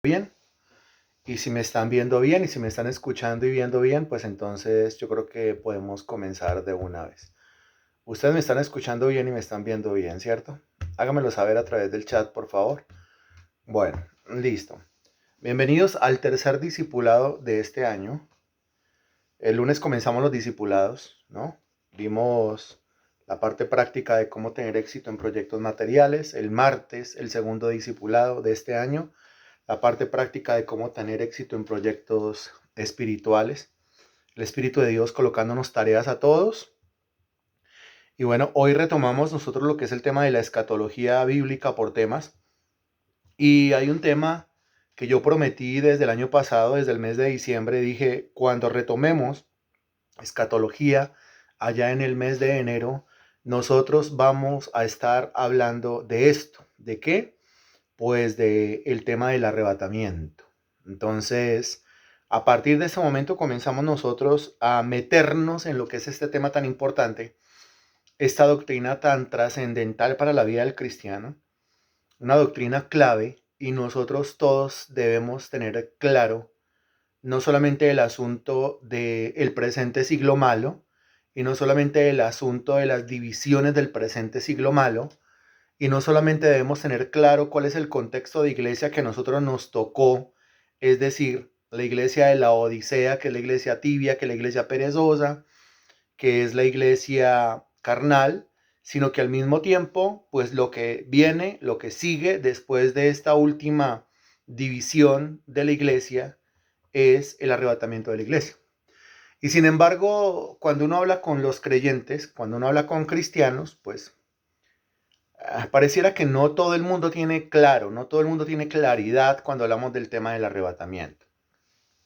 Bien, y si me están viendo bien y si me están escuchando y viendo bien, pues entonces yo creo que podemos comenzar de una vez. Ustedes me están escuchando bien y me están viendo bien, ¿cierto? Háganmelo saber a través del chat, por favor. Bueno, listo. Bienvenidos al tercer discipulado de este año. El lunes comenzamos los discipulados, ¿no? Vimos la parte práctica de cómo tener éxito en proyectos materiales. El martes, el segundo discipulado de este año, la parte práctica de cómo tener éxito en proyectos espirituales, el Espíritu de Dios colocándonos tareas a todos. Y bueno, hoy retomamos nosotros lo que es el tema de la escatología bíblica por temas. Y hay un tema que yo prometí desde el año pasado, desde el mes de diciembre, dije, cuando retomemos escatología allá en el mes de enero, nosotros vamos a estar hablando de esto. ¿De qué? Pues de el tema del arrebatamiento. Entonces, a partir de ese momento comenzamos nosotros a meternos en lo que es este tema tan importante, esta doctrina tan trascendental para la vida del cristiano, una doctrina clave, y nosotros todos debemos tener claro no solamente el asunto del presente siglo malo, y no solamente el asunto de las divisiones del presente siglo malo, y no solamente debemos tener claro cuál es el contexto de iglesia que a nosotros nos tocó, es decir, la iglesia de la Odisea, que es la iglesia tibia, que es la iglesia perezosa, que es la iglesia carnal, sino que al mismo tiempo, pues lo que viene, lo que sigue después de esta última división de la iglesia es el arrebatamiento de la iglesia. Y sin embargo, cuando uno habla con los creyentes, cuando uno habla con cristianos, pues pareciera que no todo el mundo tiene claro, no todo el mundo tiene claridad cuando hablamos del tema del arrebatamiento.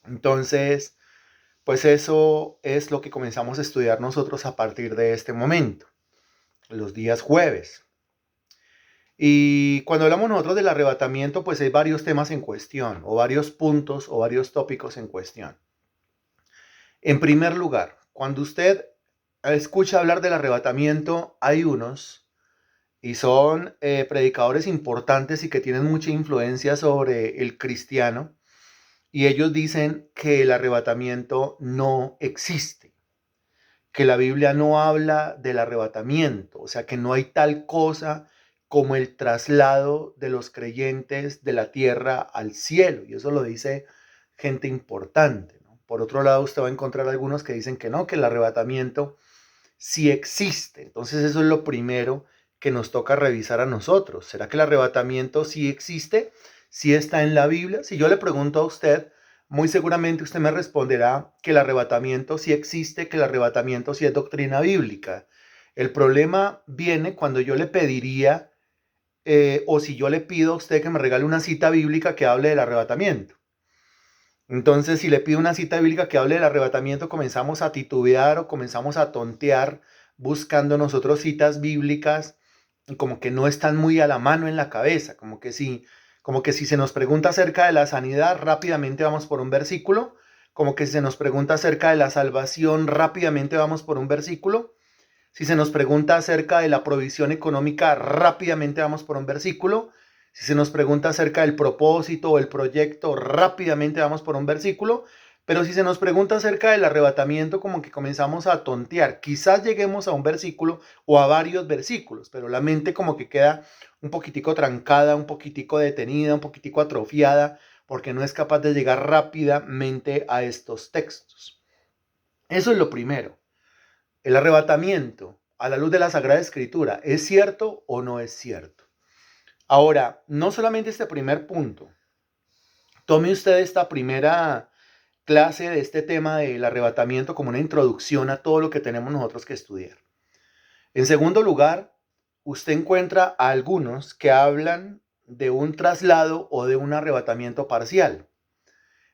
Entonces, pues eso es lo que comenzamos a estudiar nosotros a partir de este momento, los días jueves. Y cuando hablamos nosotros del arrebatamiento, pues hay varios temas en cuestión, o varios puntos, o varios tópicos en cuestión. En primer lugar, cuando usted escucha hablar del arrebatamiento, hay unos y son predicadores importantes y que tienen mucha influencia sobre el cristiano, y ellos dicen que el arrebatamiento no existe, que la Biblia no habla del arrebatamiento, o sea que no hay tal cosa como el traslado de los creyentes de la tierra al cielo, y eso lo dice gente importante, ¿no? Por otro lado, usted va a encontrar algunos que dicen que no, que el arrebatamiento sí existe. Entonces eso es lo primero que nos toca revisar a nosotros. ¿Será que el arrebatamiento sí existe? ¿Sí está en la Biblia? Si yo le pregunto a usted, muy seguramente usted me responderá que el arrebatamiento sí existe, que el arrebatamiento sí es doctrina bíblica. El problema viene cuando yo le pediría, o si yo le pido a usted que me regale una cita bíblica que hable del arrebatamiento. Entonces, si le pido una cita bíblica que hable del arrebatamiento, comenzamos a titubear o comenzamos a tontear buscando nosotros citas bíblicas como que no están muy a la mano en la cabeza, como que si se nos pregunta acerca de la sanidad, rápidamente vamos por un versículo, como que si se nos pregunta acerca de la salvación, rápidamente vamos por un versículo, si se nos pregunta acerca de la provisión económica, rápidamente vamos por un versículo. Si se nos pregunta acerca del propósito o el proyecto, rápidamente vamos por un versículo. Pero si se nos pregunta acerca del arrebatamiento, como que comenzamos a tontear. Quizás lleguemos a un versículo o a varios versículos, pero la mente como que queda un poquitico trancada, un poquitico detenida, un poquitico atrofiada, porque no es capaz de llegar rápidamente a estos textos. Eso es lo primero. El arrebatamiento a la luz de la Sagrada Escritura, ¿es cierto o no es cierto? Ahora, no solamente este primer punto. Tome usted esta primera clase de este tema del arrebatamiento como una introducción a todo lo que tenemos nosotros que estudiar. En segundo lugar, usted encuentra a algunos que hablan de un traslado o de un arrebatamiento parcial.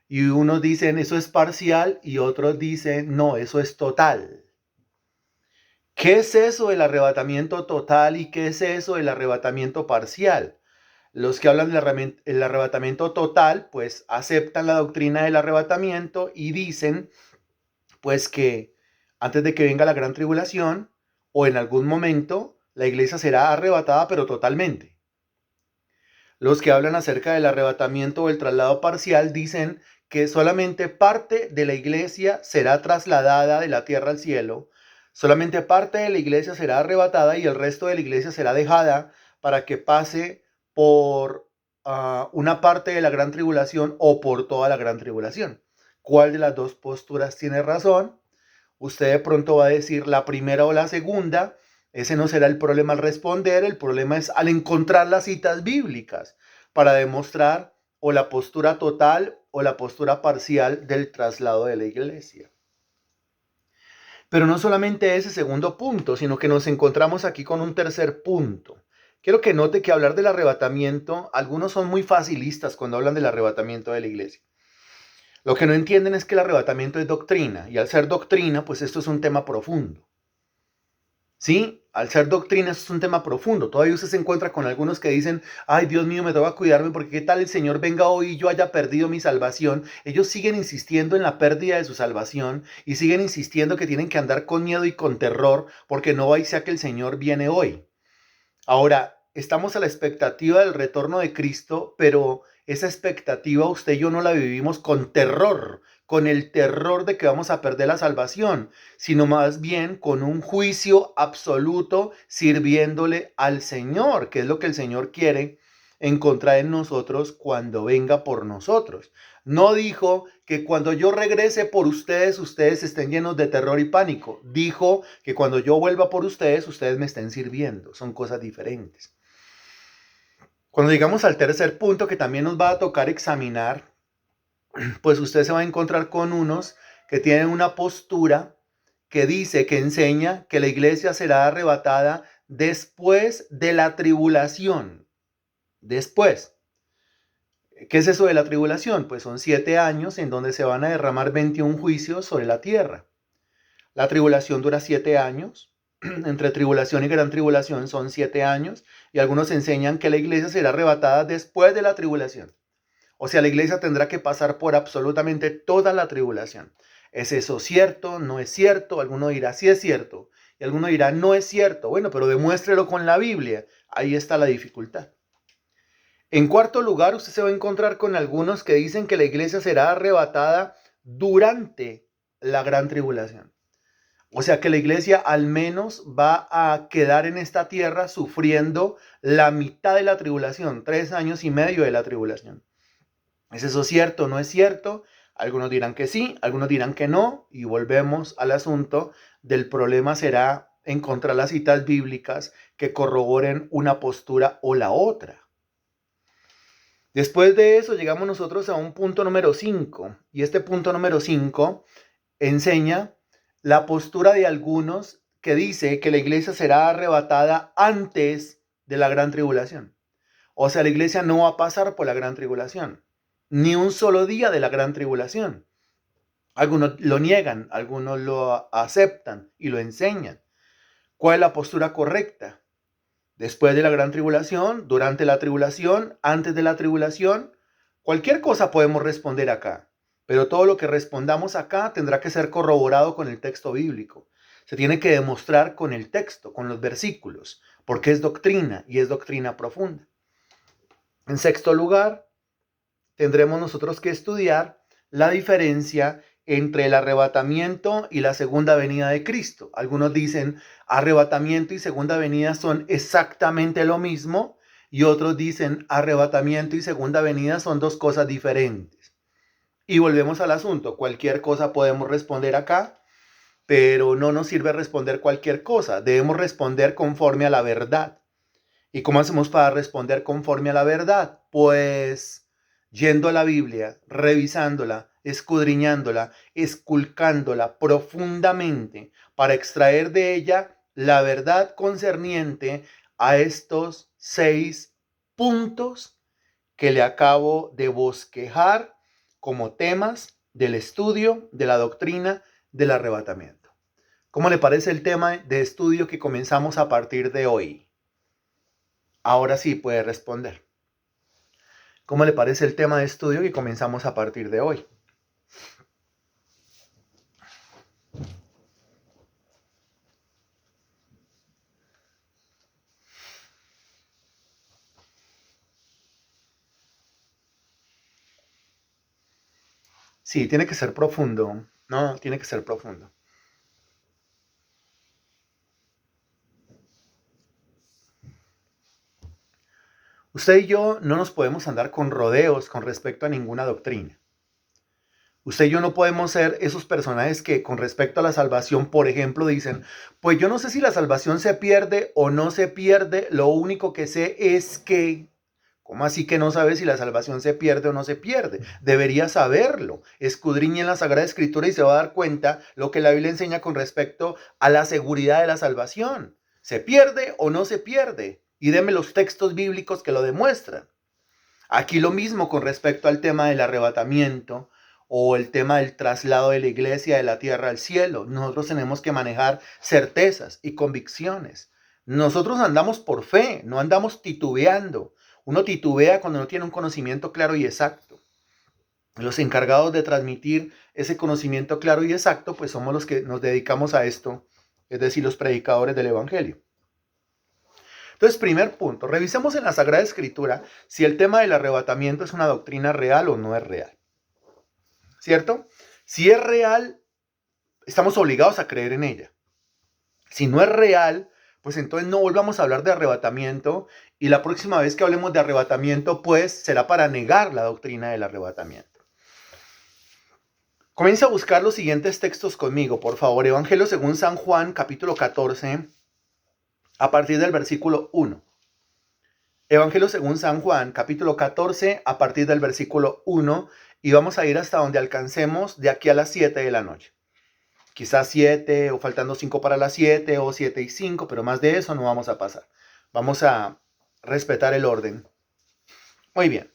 Y unos dicen eso es parcial y otros dicen no, eso es total. ¿Qué es eso del arrebatamiento total y qué es eso del arrebatamiento parcial? Los que hablan del arrebatamiento total, pues aceptan la doctrina del arrebatamiento y dicen, pues que antes de que venga la gran tribulación o en algún momento, la iglesia será arrebatada, pero totalmente. Los que hablan acerca del arrebatamiento o el traslado parcial dicen que solamente parte de la iglesia será trasladada de la tierra al cielo, solamente parte de la iglesia será arrebatada y el resto de la iglesia será dejada para que pase por una parte de la gran tribulación o por toda la gran tribulación. ¿Cuál de las dos posturas tiene razón? Usted de pronto va a decir la primera o la segunda. Ese no será el problema al responder, el problema es al encontrar las citas bíblicas para demostrar o la postura total o la postura parcial del traslado de la iglesia. Pero no solamente ese segundo punto, sino que nos encontramos aquí con un tercer punto. Quiero que note que hablar del arrebatamiento, algunos son muy facilistas cuando hablan del arrebatamiento de la iglesia. Lo que no entienden es que el arrebatamiento es doctrina, y al ser doctrina, pues esto es un tema profundo. ¿Sí? Al ser doctrina, esto es un tema profundo. Todavía usted se encuentra con algunos que dicen, ay, Dios mío, me toca cuidarme porque qué tal el Señor venga hoy y yo haya perdido mi salvación. Ellos siguen insistiendo en la pérdida de su salvación y siguen insistiendo que tienen que andar con miedo y con terror porque no va y sea que el Señor viene hoy. Ahora, estamos a la expectativa del retorno de Cristo, pero esa expectativa usted y yo no la vivimos con terror, con el terror de que vamos a perder la salvación, sino más bien con un juicio absoluto sirviéndole al Señor, que es lo que el Señor quiere encontrar en nosotros cuando venga por nosotros. No dijo que cuando yo regrese por ustedes, ustedes estén llenos de terror y pánico. Dijo que cuando yo vuelva por ustedes, ustedes me estén sirviendo. Son cosas diferentes. Cuando llegamos al tercer punto que también nos va a tocar examinar, pues usted se va a encontrar con unos que tienen una postura que dice, que enseña que la iglesia será arrebatada después de la tribulación. Después. ¿Qué es eso de la tribulación? Pues son 7 años en donde se van a derramar 21 juicios sobre la tierra. La tribulación dura 7 años. Entre tribulación y gran tribulación son 7 años. Y algunos enseñan que la iglesia será arrebatada después de la tribulación. O sea, la iglesia tendrá que pasar por absolutamente toda la tribulación. ¿Es eso cierto? ¿No es cierto? Alguno dirá, sí es cierto. Y alguno dirá, no es cierto. Bueno, pero demuéstrelo con la Biblia. Ahí está la dificultad. En cuarto lugar, usted se va a encontrar con algunos que dicen que la iglesia será arrebatada durante la gran tribulación. O sea que la iglesia al menos va a quedar en esta tierra sufriendo la mitad de la tribulación, 3 años y medio de la tribulación. ¿Es eso cierto o no es cierto? Algunos dirán que sí, algunos dirán que no, y volvemos al asunto del problema será encontrar las citas bíblicas que corroboren una postura o la otra. Después de eso llegamos nosotros a un punto número 5, y este punto número 5 enseña la postura de algunos que dice que la iglesia será arrebatada antes de la gran tribulación. O sea, la iglesia no va a pasar por la gran tribulación, ni un solo día de la gran tribulación. Algunos lo niegan, algunos lo aceptan y lo enseñan. ¿Cuál es la postura correcta? Después de la gran tribulación, durante la tribulación, antes de la tribulación, cualquier cosa podemos responder acá, pero todo lo que respondamos acá tendrá que ser corroborado con el texto bíblico. Se tiene que demostrar con el texto, con los versículos, porque es doctrina y es doctrina profunda. En sexto lugar, tendremos nosotros que estudiar la diferencia entre el arrebatamiento y la segunda venida de Cristo. Algunos dicen arrebatamiento y segunda venida son exactamente lo mismo, y otros dicen arrebatamiento y segunda venida son dos cosas diferentes. Y volvemos al asunto, cualquier cosa podemos responder acá, pero no nos sirve responder cualquier cosa, debemos responder conforme a la verdad. ¿Y cómo hacemos para responder conforme a la verdad? Pues yendo a la Biblia, revisándola, escudriñándola, esculcándola profundamente para extraer de ella la verdad concerniente a estos 6 puntos que le acabo de bosquejar como temas del estudio de la doctrina del arrebatamiento. ¿Cómo le parece el tema de estudio que comenzamos a partir de hoy? Ahora sí puede responder. ¿Cómo le parece el tema de estudio que comenzamos a partir de hoy? Sí, tiene que ser profundo. No, tiene que ser profundo. Usted y yo no nos podemos andar con rodeos con respecto a ninguna doctrina. Usted y yo no podemos ser esos personajes que con respecto a la salvación, por ejemplo, dicen, pues yo no sé si la salvación se pierde o no se pierde, lo único que sé es que, ¿cómo así que no sabe si la salvación se pierde o no se pierde? Debería saberlo. Escudriñe en la Sagrada Escritura y se va a dar cuenta lo que la Biblia enseña con respecto a la seguridad de la salvación. ¿Se pierde o no se pierde? Y deme los textos bíblicos que lo demuestran. Aquí lo mismo con respecto al tema del arrebatamiento o el tema del traslado de la iglesia de la tierra al cielo. Nosotros tenemos que manejar certezas y convicciones. Nosotros andamos por fe, no andamos titubeando. Uno titubea cuando no tiene un conocimiento claro y exacto. Los encargados de transmitir ese conocimiento claro y exacto, pues somos los que nos dedicamos a esto, es decir, los predicadores del Evangelio. Entonces, primer punto, revisemos en la Sagrada Escritura si el tema del arrebatamiento es una doctrina real o no es real. ¿Cierto? Si es real, estamos obligados a creer en ella. Si no es real, pues entonces no volvamos a hablar de arrebatamiento y la próxima vez que hablemos de arrebatamiento, pues será para negar la doctrina del arrebatamiento. Comienza a buscar los siguientes textos conmigo, por favor. Evangelio según San Juan, capítulo 14, a partir del versículo 1. Evangelio según San Juan, capítulo 14, a partir del versículo 1, y vamos a ir hasta donde alcancemos de aquí a las 7 de la noche. Quizás 7 o faltando 5 para las 7 o 7 y 5, pero más de eso no vamos a pasar. Vamos a respetar el orden. Muy bien.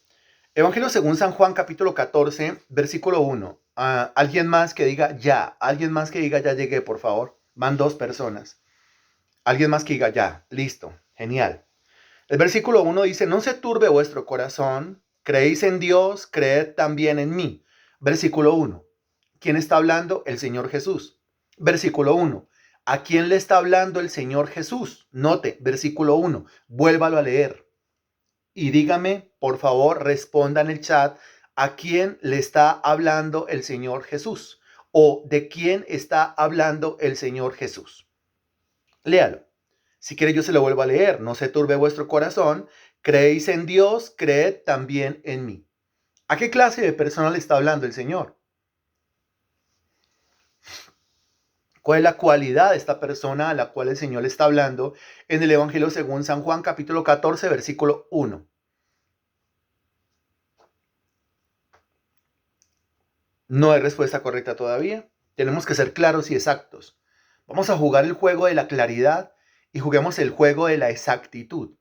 Evangelio según San Juan, capítulo 14, versículo 1. Alguien más que diga ya. Alguien más que diga ya llegué, por favor. Van 2 personas. Alguien más que diga ya. Listo. Genial. El versículo 1 dice, no se turbe vuestro corazón, creéis en Dios, creed también en mí. Versículo 1. ¿Quién está hablando? El Señor Jesús. Versículo 1. ¿A quién le está hablando el Señor Jesús? Note, versículo 1. Vuélvalo a leer. Y dígame, por favor, responda en el chat, ¿a quién le está hablando el Señor Jesús? ¿O de quién está hablando el Señor Jesús? Léalo. Si quiere yo se lo vuelvo a leer. No se turbe vuestro corazón. Creéis en Dios, creed también en mí. ¿A qué clase de persona le está hablando el Señor? ¿Cuál es la cualidad de esta persona a la cual el Señor le está hablando en el Evangelio según San Juan, capítulo 14, versículo 1? No hay respuesta correcta todavía. Tenemos que ser claros y exactos. Vamos a jugar el juego de la claridad y juguemos el juego de la exactitud.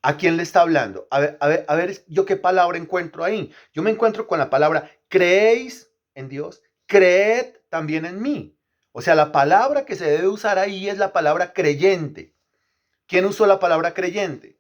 ¿A quién le está hablando? A ver, yo qué palabra encuentro ahí. Yo me encuentro con la palabra creéis en Dios, creed también en mí. O sea, la palabra que se debe usar ahí es la palabra creyente. ¿Quién usó la palabra creyente?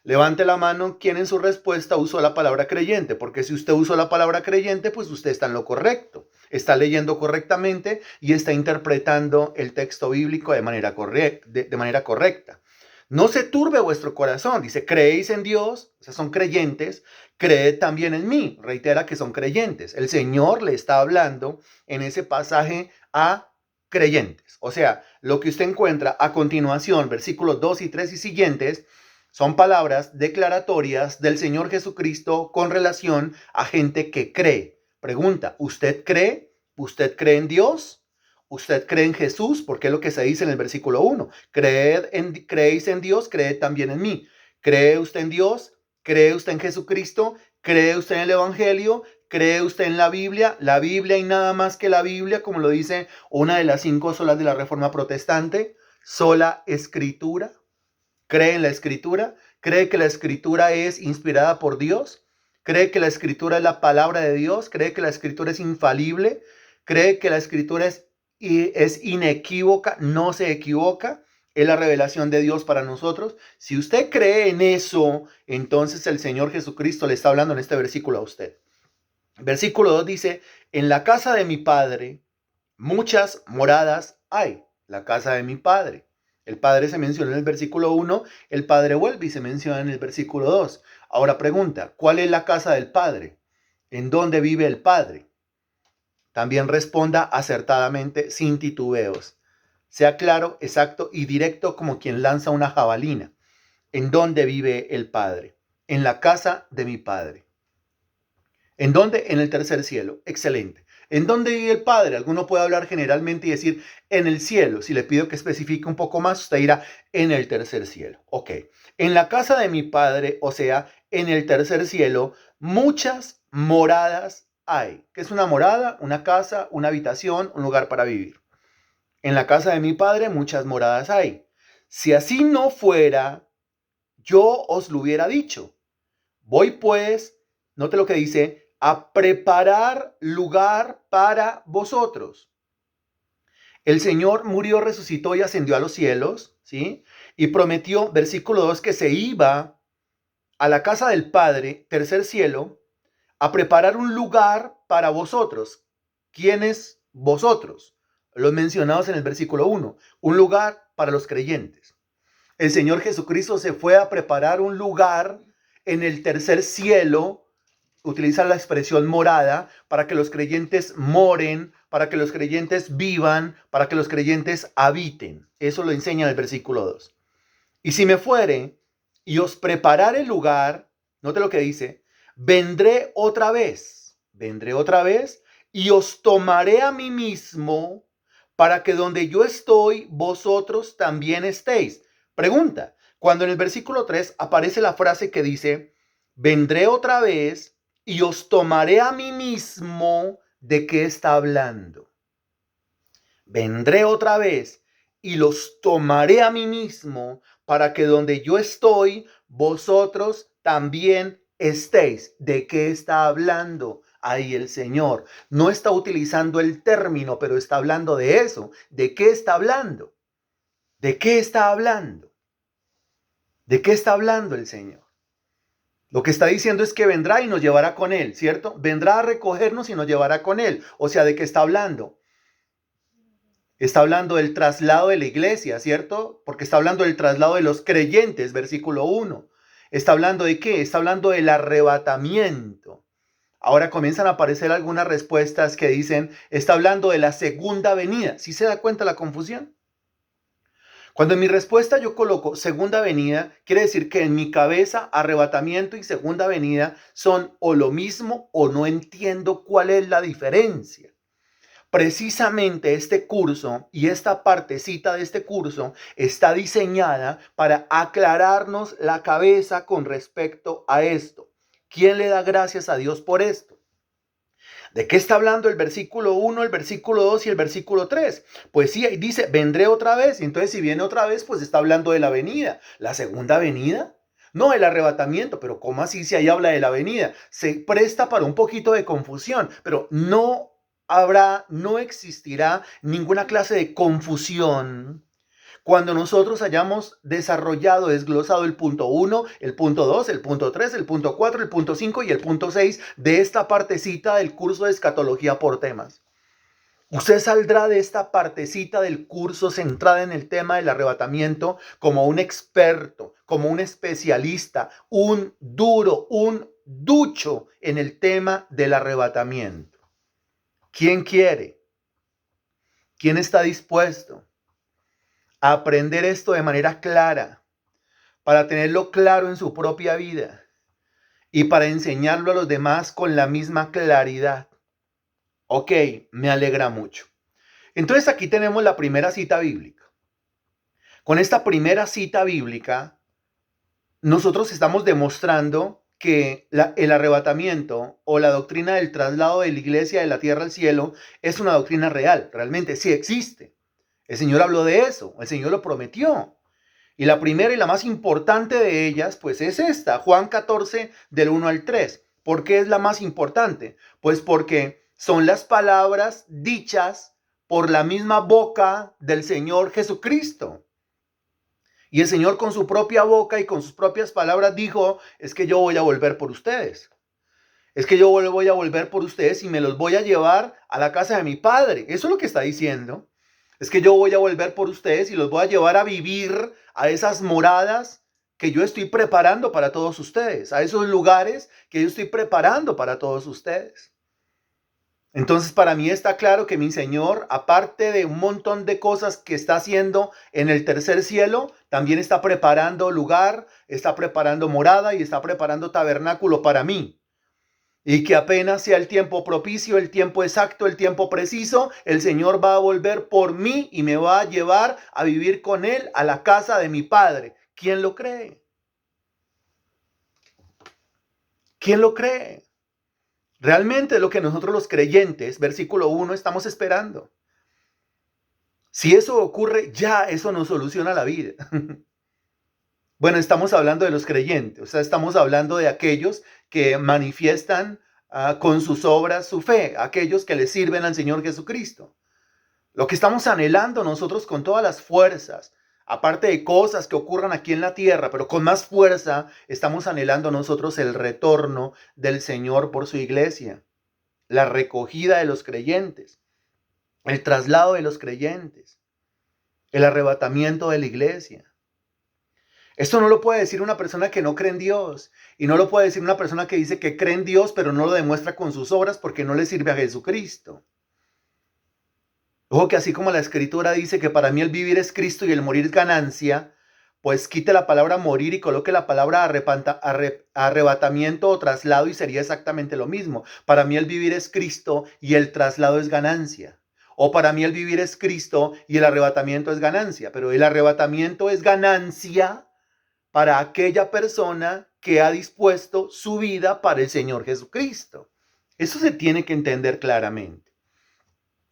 Levante la mano quien en su respuesta usó la palabra creyente, porque si usted usó la palabra creyente, pues usted está en lo correcto, está leyendo correctamente y está interpretando el texto bíblico de manera correcta. No se turbe vuestro corazón, dice, creéis en Dios, o sea, son creyentes, creed también en mí, reitera que son creyentes. El Señor le está hablando en ese pasaje a creyentes. O sea, lo que usted encuentra a continuación, versículos 2 y 3 y siguientes, son palabras declaratorias del Señor Jesucristo con relación a gente que cree. Pregunta, ¿usted cree? ¿Usted cree en Dios? ¿Usted cree en Jesús? Porque es lo que se dice en el versículo 1. ¿Creéis en Dios? Creed también en mí. ¿Cree usted en Dios? ¿Cree usted en Jesucristo? ¿Cree usted en el Evangelio? ¿Cree usted en la Biblia? La Biblia y nada más que la Biblia, como lo dice una de las 5 solas de la Reforma Protestante. Sola Escritura. ¿Cree en la Escritura? ¿Cree que la Escritura es inspirada por Dios? ¿Cree que la Escritura es la palabra de Dios? ¿Cree que la Escritura es infalible? ¿Cree que la Escritura es inequívoca? ¿No se equivoca? ¿Es la revelación de Dios para nosotros? Si usted cree en eso, entonces el Señor Jesucristo le está hablando en este versículo a usted. Versículo 2 dice, en la casa de mi Padre muchas moradas hay. La casa de mi Padre. El Padre se menciona en el versículo 1, el Padre vuelve y se menciona en el versículo 2. Ahora pregunta, ¿cuál es la casa del Padre? ¿En dónde vive el Padre? también responda acertadamente sin titubeos. Sea claro, exacto y directo como quien lanza una jabalina. ¿En dónde vive el Padre? En la casa de mi Padre. ¿En dónde? En el tercer cielo. Excelente. ¿En dónde vive el Padre? Alguno puede hablar generalmente y decir en el cielo. Si le pido que especifique un poco más, usted dirá en el tercer cielo. Ok. En la casa de mi Padre, o sea, en el tercer cielo, muchas moradas hay. ¿Qué es una morada? Una casa, una habitación, un lugar para vivir. En la casa de mi Padre muchas moradas hay. Si así no fuera, yo os lo hubiera dicho. Voy pues, note lo que dice, a preparar lugar para vosotros. El Señor murió, resucitó y ascendió a los cielos, ¿sí? Y prometió, versículo 2, que se iba a la casa del Padre, tercer cielo, a preparar un lugar para vosotros. ¿Quiénes vosotros? Los mencionados en el versículo 1, un lugar para los creyentes. El Señor Jesucristo se fue a preparar un lugar en el tercer cielo, utiliza la expresión morada, para que los creyentes moren, para que los creyentes vivan, para que los creyentes habiten. Eso lo enseña el versículo 2. Y si me fuere y os preparare el lugar, note lo que dice, vendré otra vez y os tomaré a mí mismo para que donde yo estoy, vosotros también estéis. Pregunta, cuando en el versículo 3 aparece la frase que dice, vendré otra vez y os tomaré a mí mismo, ¿de qué está hablando? Vendré otra vez y los tomaré a mí mismo para que donde yo estoy, vosotros también estéis. ¿De qué está hablando ahí el Señor? No está utilizando el término, pero está hablando de eso. ¿De qué está hablando? ¿De qué está hablando? ¿De qué está hablando el Señor? Lo que está diciendo es que vendrá y nos llevará con Él, ¿cierto? Vendrá a recogernos y nos llevará con Él. O sea, ¿de qué está hablando? Está hablando del traslado de la iglesia, ¿cierto? Porque está hablando del traslado de los creyentes, versículo 1. ¿Está hablando de qué? Está hablando del arrebatamiento. Ahora comienzan a aparecer algunas respuestas que dicen, está hablando de la segunda venida. ¿Sí se da cuenta la confusión? Cuando en mi respuesta yo coloco segunda venida, quiere decir que en mi cabeza arrebatamiento y segunda venida son o lo mismo o no entiendo cuál es la diferencia. Precisamente este curso y esta partecita de este curso está diseñada para aclararnos la cabeza con respecto a esto. ¿Quién le da gracias a Dios por esto? ¿De qué está hablando el versículo 1, el versículo 2 y el versículo 3? Pues sí, ahí dice, vendré otra vez. Entonces, si viene otra vez, pues está hablando de la venida. ¿La segunda venida? No, el arrebatamiento, pero ¿cómo así si ahí habla de la venida? Se presta para un poquito de confusión, pero no existirá ninguna clase de confusión cuando nosotros hayamos desarrollado, desglosado el punto 1, el punto 2, el punto 3, el punto 4, el punto 5 y el punto 6 de esta partecita del curso de escatología por temas. Usted saldrá de esta partecita del curso centrada en el tema del arrebatamiento como un experto, como un especialista, un duro, un ducho en el tema del arrebatamiento. ¿Quién quiere? ¿Quién está dispuesto a aprender esto de manera clara, para tenerlo claro en su propia vida y para enseñarlo a los demás con la misma claridad? Ok, me alegra mucho. Entonces aquí tenemos la primera cita bíblica. Con esta primera cita bíblica, nosotros estamos demostrando que el arrebatamiento o la doctrina del traslado de la iglesia de la tierra al cielo es una doctrina real, realmente sí existe. El Señor habló de eso, el Señor lo prometió. Y la primera y la más importante de ellas, pues es esta, Juan 14, del 1 al 3. ¿Por qué es la más importante? Pues porque son las palabras dichas por la misma boca del Señor Jesucristo. Y el Señor con su propia boca y con sus propias palabras dijo, es que yo voy a volver por ustedes. Es que yo voy a volver por ustedes y me los voy a llevar a la casa de mi Padre. Eso es lo que está diciendo. Es que yo voy a volver por ustedes y los voy a llevar a vivir a esas moradas que yo estoy preparando para todos ustedes, a esos lugares que yo estoy preparando para todos ustedes. Entonces, para mí está claro que mi Señor, aparte de un montón de cosas que está haciendo en el tercer cielo, también está preparando lugar, está preparando morada y está preparando tabernáculo para mí. Y que apenas sea el tiempo propicio, el tiempo exacto, el tiempo preciso, el Señor va a volver por mí y me va a llevar a vivir con Él a la casa de mi Padre. ¿Quién lo cree? ¿Quién lo cree? Realmente lo que nosotros los creyentes, versículo 1, estamos esperando. Si eso ocurre, ya eso nos soluciona la vida. Bueno, estamos hablando de los creyentes, o sea, estamos hablando de aquellos que manifiestan con sus obras su fe, aquellos que le sirven al Señor Jesucristo. Lo que estamos anhelando nosotros con todas las fuerzas, aparte de cosas que ocurran aquí en la tierra, pero con más fuerza, estamos anhelando nosotros el retorno del Señor por su iglesia, la recogida de los creyentes, el traslado de los creyentes, el arrebatamiento de la iglesia. Esto no lo puede decir una persona que no cree en Dios, y no lo puede decir una persona que dice que cree en Dios, pero no lo demuestra con sus obras porque no le sirve a Jesucristo. Ojo que así como la Escritura dice que para mí el vivir es Cristo y el morir es ganancia, pues quite la palabra morir y coloque la palabra arrebatamiento o traslado y sería exactamente lo mismo. Para mí el vivir es Cristo y el traslado es ganancia. O para mí el vivir es Cristo y el arrebatamiento es ganancia. Pero el arrebatamiento es ganancia para aquella persona que ha dispuesto su vida para el Señor Jesucristo. Eso se tiene que entender claramente.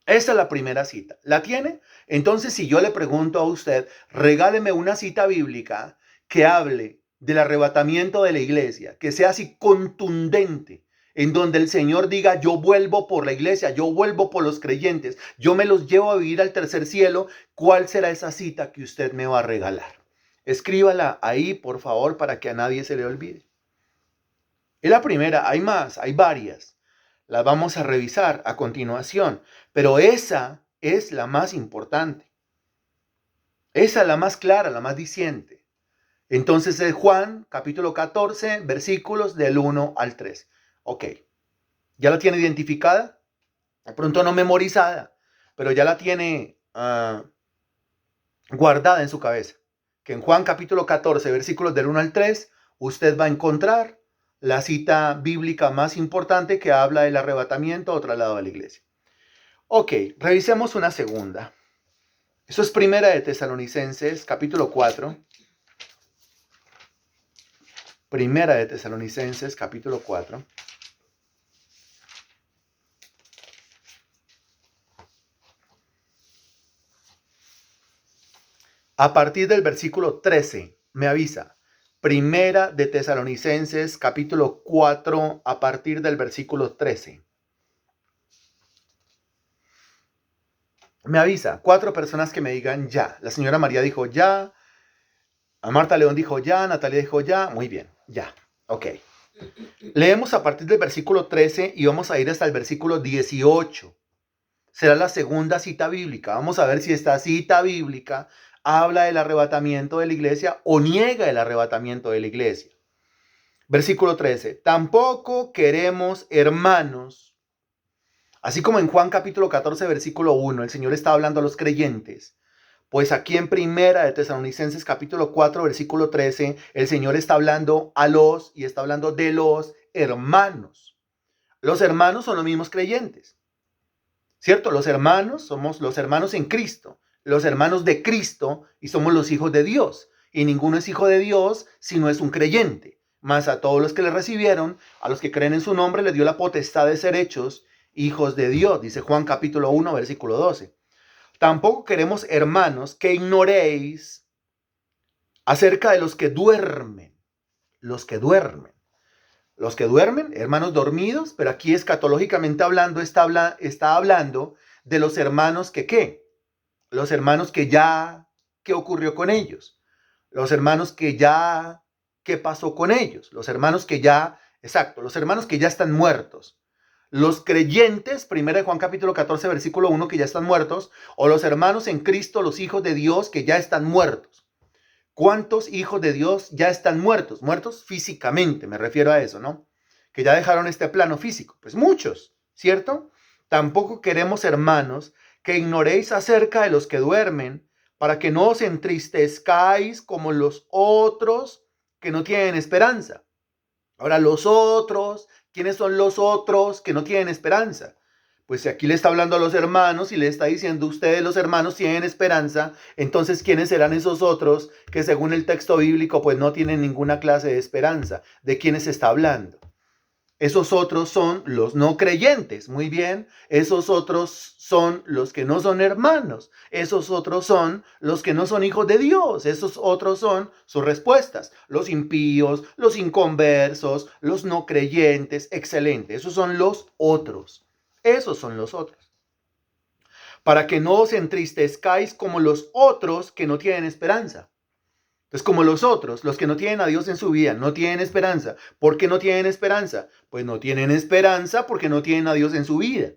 Esa es la primera cita. ¿La tiene? Entonces, si yo le pregunto a usted, regáleme una cita bíblica que hable del arrebatamiento de la iglesia, que sea así contundente, en donde el Señor diga, yo vuelvo por la iglesia, yo vuelvo por los creyentes, yo me los llevo a vivir al tercer cielo, ¿cuál será esa cita que usted me va a regalar? Escríbala ahí, por favor, para que a nadie se le olvide. Es la primera, hay más, hay varias. Las vamos a revisar a continuación, pero esa es la más importante. Esa es la más clara, la más diciente. Entonces es Juan, capítulo 14, versículos del 1 al 3. Ok, ¿ya la tiene identificada? De pronto no memorizada, pero ya la tiene guardada en su cabeza. Que en Juan capítulo 14, versículos del 1 al 3, usted va a encontrar la cita bíblica más importante que habla del arrebatamiento o traslado de la iglesia. Ok, revisemos una segunda. Eso es Primera de Tesalonicenses, capítulo 4. Primera de Tesalonicenses, capítulo 4. A partir del versículo 13, me avisa. Primera de Tesalonicenses, capítulo 4, a partir del versículo 13. Me avisa, 4 personas que me digan ya. La señora María dijo ya. A Marta León dijo ya. Natalia dijo ya. Muy bien, ya. Ok. Leemos a partir del versículo 13 y vamos a ir hasta el versículo 18. Será la segunda cita bíblica. Vamos a ver si esta cita bíblica habla del arrebatamiento de la iglesia o niega el arrebatamiento de la iglesia. Versículo 13. Tampoco queremos, hermanos, así como en Juan capítulo 14, versículo 1, el Señor está hablando a los creyentes, pues aquí en Primera de Tesalonicenses capítulo 4, versículo 13, el Señor está hablando y está hablando de los hermanos. Los hermanos son los mismos creyentes, ¿cierto? Los hermanos somos los hermanos en Cristo, los hermanos de Cristo y somos los hijos de Dios. Y ninguno es hijo de Dios si no es un creyente. Mas a todos los que le recibieron, a los que creen en su nombre, les dio la potestad de ser hechos hijos de Dios, dice Juan capítulo 1, versículo 12. Tampoco queremos, hermanos, que ignoréis acerca de los que duermen. Los que duermen. Los que duermen, hermanos dormidos, pero aquí escatológicamente hablando, está hablando de los hermanos que ¿qué? Los hermanos que ya, ¿qué ocurrió con ellos? Los hermanos que ya, ¿qué pasó con ellos? Los hermanos que ya, exacto, los hermanos que ya están muertos. Los creyentes, 1 Juan capítulo 14, versículo 1, que ya están muertos, o los hermanos en Cristo, los hijos de Dios que ya están muertos. ¿Cuántos hijos de Dios ya están muertos? Muertos físicamente, me refiero a eso, ¿no? Que ya dejaron este plano físico. Pues muchos, ¿cierto? Tampoco queremos, hermanos, que ignoréis acerca de los que duermen, para que no os entristezcáis como los otros que no tienen esperanza. Ahora, los otros, ¿quiénes son los otros que no tienen esperanza? Pues si aquí le está hablando a los hermanos y le está diciendo ustedes los hermanos tienen esperanza, entonces ¿quiénes serán esos otros que según el texto bíblico pues no tienen ninguna clase de esperanza? ¿De quiénes está hablando? Esos otros son los no creyentes, muy bien. Esos otros son los que no son hermanos. Esos otros son los que no son hijos de Dios. Esos otros son sus respuestas. Los impíos, los inconversos, los no creyentes. Excelente. Esos son los otros. Esos son los otros. Para que no os entristezcáis como los otros que no tienen esperanza. Entonces, como los otros, los que no tienen a Dios en su vida, no tienen esperanza. ¿Por qué no tienen esperanza? Pues no tienen esperanza porque no tienen a Dios en su vida.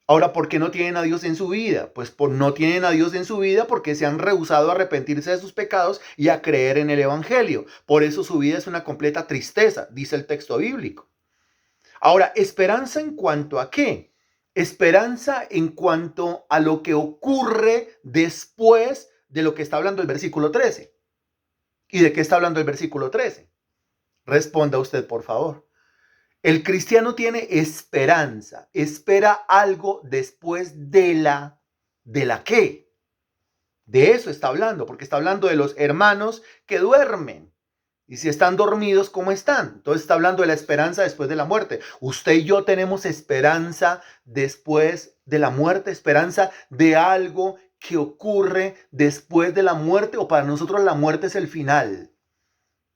Ahora, ¿por qué no tienen a Dios en su vida? Pues no tienen a Dios en su vida porque se han rehusado a arrepentirse de sus pecados y a creer en el Evangelio. Por eso su vida es una completa tristeza, dice el texto bíblico. Ahora, ¿esperanza en cuanto a qué? Esperanza en cuanto a lo que ocurre después de lo que está hablando el versículo 13. ¿Y de qué está hablando el versículo 13? Responda usted, por favor. El cristiano tiene esperanza, espera algo después de la qué. De eso está hablando, porque está hablando de los hermanos que duermen. Y si están dormidos, ¿cómo están? Entonces está hablando de la esperanza después de la muerte. Usted y yo tenemos esperanza después de la muerte, esperanza de algo que ocurre después de la muerte, o para nosotros la muerte es el final,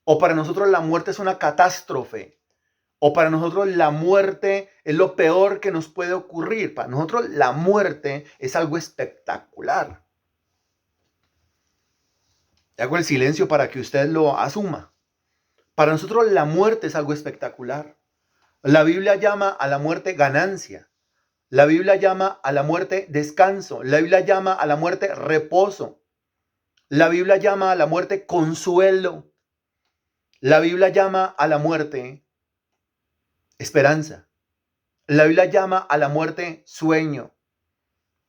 o para nosotros la muerte es una catástrofe, o para nosotros la muerte es lo peor que nos puede ocurrir. Para nosotros la muerte es algo espectacular. Hago el silencio para que usted lo asuma. Para nosotros la muerte es algo espectacular. La Biblia llama a la muerte ganancia. La Biblia llama a la muerte descanso. La Biblia llama a la muerte reposo. La Biblia llama a la muerte consuelo. La Biblia llama a la muerte esperanza. La Biblia llama a la muerte sueño.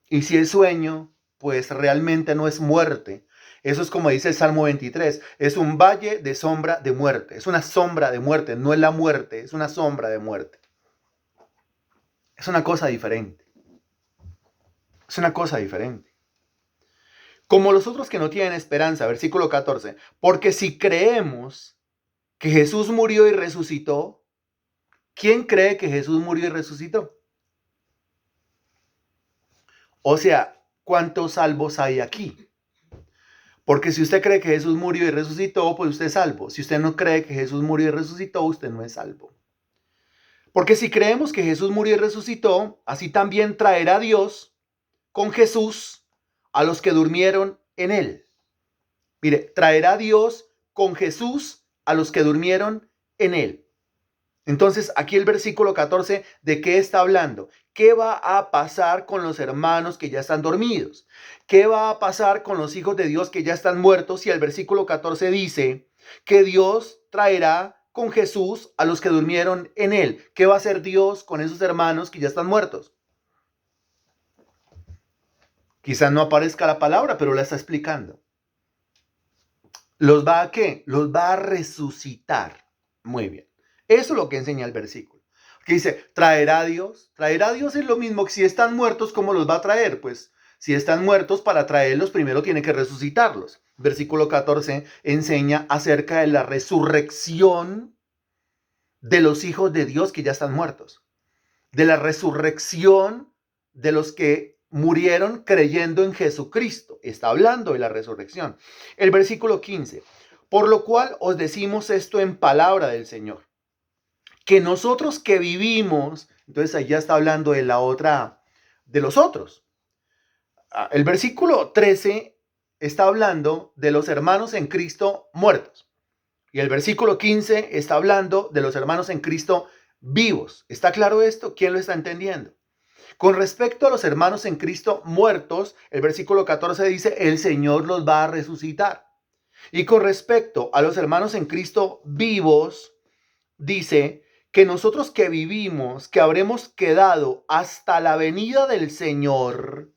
Y si es sueño, pues realmente no es muerte. Eso es como dice el Salmo 23, es un valle de sombra de muerte, es una sombra de muerte, no es la muerte, es una sombra de muerte. Es una cosa diferente. Es una cosa diferente. Como los otros que no tienen esperanza, versículo 14, porque si creemos que Jesús murió y resucitó, ¿quién cree que Jesús murió y resucitó? O sea, ¿cuántos salvos hay aquí? Porque si usted cree que Jesús murió y resucitó, pues usted es salvo. Si usted no cree que Jesús murió y resucitó, usted no es salvo. Porque si creemos que Jesús murió y resucitó, así también traerá Dios con Jesús a los que durmieron en él. Mire, traerá Dios con Jesús a los que durmieron en él. Entonces, aquí el versículo 14, ¿de qué está hablando? ¿Qué va a pasar con los hermanos que ya están dormidos? ¿Qué va a pasar con los hijos de Dios que ya están muertos? Si el versículo 14 dice que Dios traerá con Jesús a los que durmieron en él. ¿Qué va a hacer Dios con esos hermanos que ya están muertos? Quizás no aparezca la palabra, pero la está explicando. ¿Los va a qué? Los va a resucitar. Muy bien. Eso es lo que enseña el versículo. Que dice, traerá a Dios. Traerá a Dios es lo mismo que si están muertos, ¿cómo los va a traer? Pues si están muertos, para traerlos primero tiene que resucitarlos. Versículo 14 enseña acerca de la resurrección de los hijos de Dios que ya están muertos. De la resurrección de los que murieron creyendo en Jesucristo. Está hablando de la resurrección. El versículo 15. Por lo cual os decimos esto en palabra del Señor, que nosotros que vivimos, entonces ahí ya está hablando de la otra, de los otros. El versículo 13 está hablando de los hermanos en Cristo muertos. Y el versículo 15 está hablando de los hermanos en Cristo vivos. ¿Está claro esto? ¿Quién lo está entendiendo? Con respecto a los hermanos en Cristo muertos, el versículo 14 dice, el Señor los va a resucitar. Y con respecto a los hermanos en Cristo vivos, dice que nosotros que vivimos, que habremos quedado hasta la venida del Señor.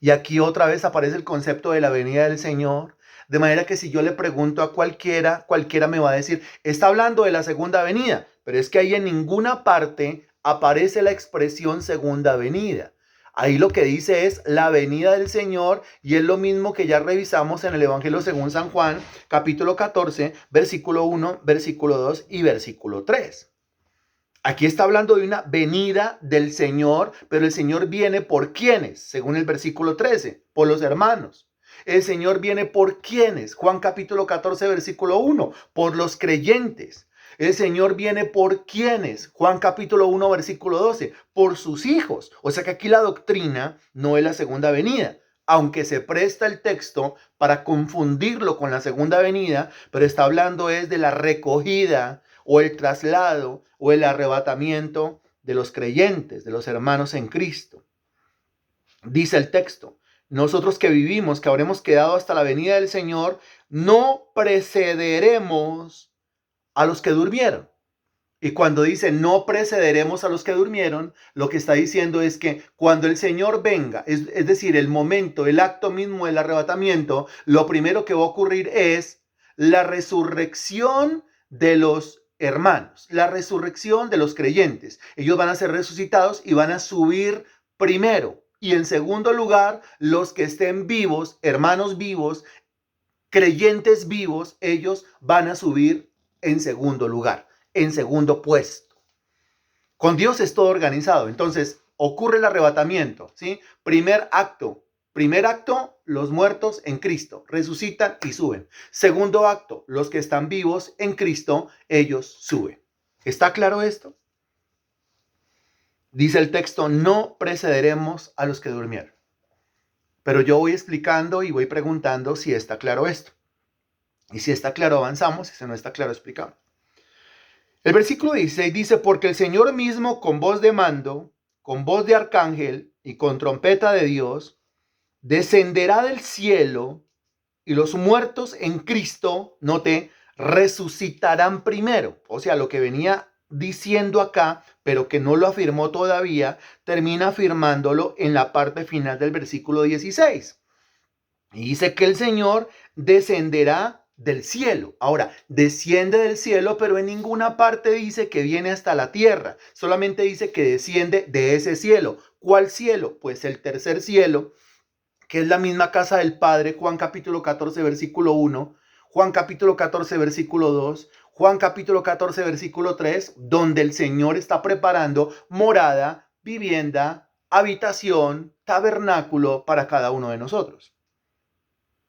Y aquí otra vez aparece el concepto de la venida del Señor. De manera que si yo le pregunto a cualquiera, cualquiera me va a decir, está hablando de la segunda venida, pero es que ahí en ninguna parte aparece la expresión segunda venida. Ahí lo que dice es la venida del Señor y es lo mismo que ya revisamos en el Evangelio según San Juan, capítulo 14, versículo 1, versículo 2 y versículo 3. Aquí está hablando de una venida del Señor, pero el Señor viene por quienes, según el versículo 13, por los hermanos. El Señor viene por quienes, Juan capítulo 14, versículo 1, por los creyentes. El Señor viene por quienes, Juan capítulo 1, versículo 12, por sus hijos. O sea que aquí la doctrina no es la segunda venida, aunque se presta el texto para confundirlo con la segunda venida, pero está hablando es de la recogida o el traslado o el arrebatamiento de los creyentes, de los hermanos en Cristo. Dice el texto, nosotros que vivimos, que habremos quedado hasta la venida del Señor, no precederemos a los que durmieron. Y cuando dice no precederemos a los que durmieron, lo que está diciendo es que cuando el Señor venga, es decir, el momento, el acto mismo del arrebatamiento, lo primero que va a ocurrir es la resurrección de los hermanos, la resurrección de los creyentes. Ellos van a ser resucitados y van a subir primero. Y en segundo lugar, los que estén vivos, hermanos vivos, creyentes vivos, ellos van a subir en segundo lugar, en segundo puesto. Con Dios es todo organizado. Entonces ocurre el arrebatamiento, ¿sí? Primer acto, los muertos en Cristo resucitan y suben. Segundo acto, los que están vivos en Cristo, ellos suben. ¿Está claro esto? Dice el texto, no precederemos a los que durmieron. Pero yo voy explicando y voy preguntando si está claro esto. Y si está claro, avanzamos. Y si no está claro, explicamos. El versículo 16 dice, porque el Señor mismo con voz de mando, con voz de arcángel y con trompeta de Dios, descenderá del cielo y los muertos en Cristo, note, resucitarán primero. O sea, lo que venía diciendo acá, pero que no lo afirmó todavía, termina afirmándolo en la parte final del versículo 16. Y dice que el Señor descenderá del cielo. Ahora, desciende del cielo, pero en ninguna parte dice que viene hasta la tierra. Solamente dice que desciende de ese cielo. ¿Cuál cielo? Pues el tercer cielo, que es la misma casa del Padre, Juan capítulo 14, versículo 1, Juan capítulo 14, versículo 2, Juan capítulo 14, versículo 3, donde el Señor está preparando morada, vivienda, habitación, tabernáculo para cada uno de nosotros.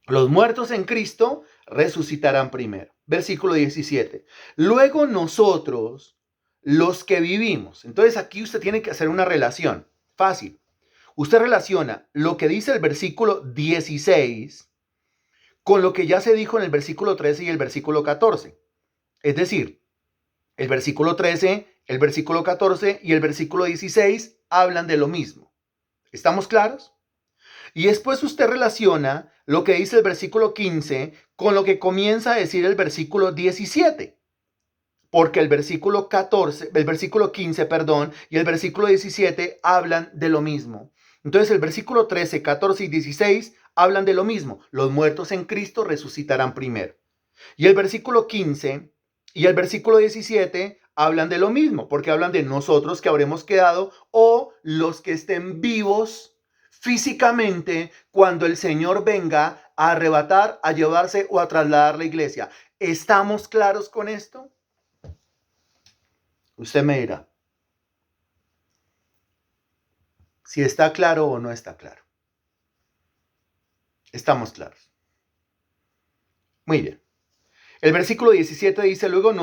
Los muertos en Cristo resucitarán primero. Versículo 17. Luego nosotros, los que vivimos. Entonces aquí usted tiene que hacer una relación. Fácil. Usted relaciona lo que dice el versículo 16 con lo que ya se dijo en el versículo 13 y el versículo 14. Es decir, el versículo 13, el versículo 14 y el versículo 16 hablan de lo mismo. ¿Estamos claros? Y después usted relaciona lo que dice el versículo 15 con lo que comienza a decir el versículo 17. Porque el versículo 15, y el versículo 17 hablan de lo mismo. Entonces el versículo 13, 14 y 16 hablan de lo mismo. Los muertos en Cristo resucitarán primero. Y el versículo 15 y el versículo 17 hablan de lo mismo, porque hablan de nosotros que habremos quedado o los que estén vivos físicamente cuando el Señor venga a arrebatar, a llevarse o a trasladar la iglesia. ¿Estamos claros con esto? Usted me dirá si está claro o no está claro. Estamos claros. Muy bien. El versículo 17 dice, luego,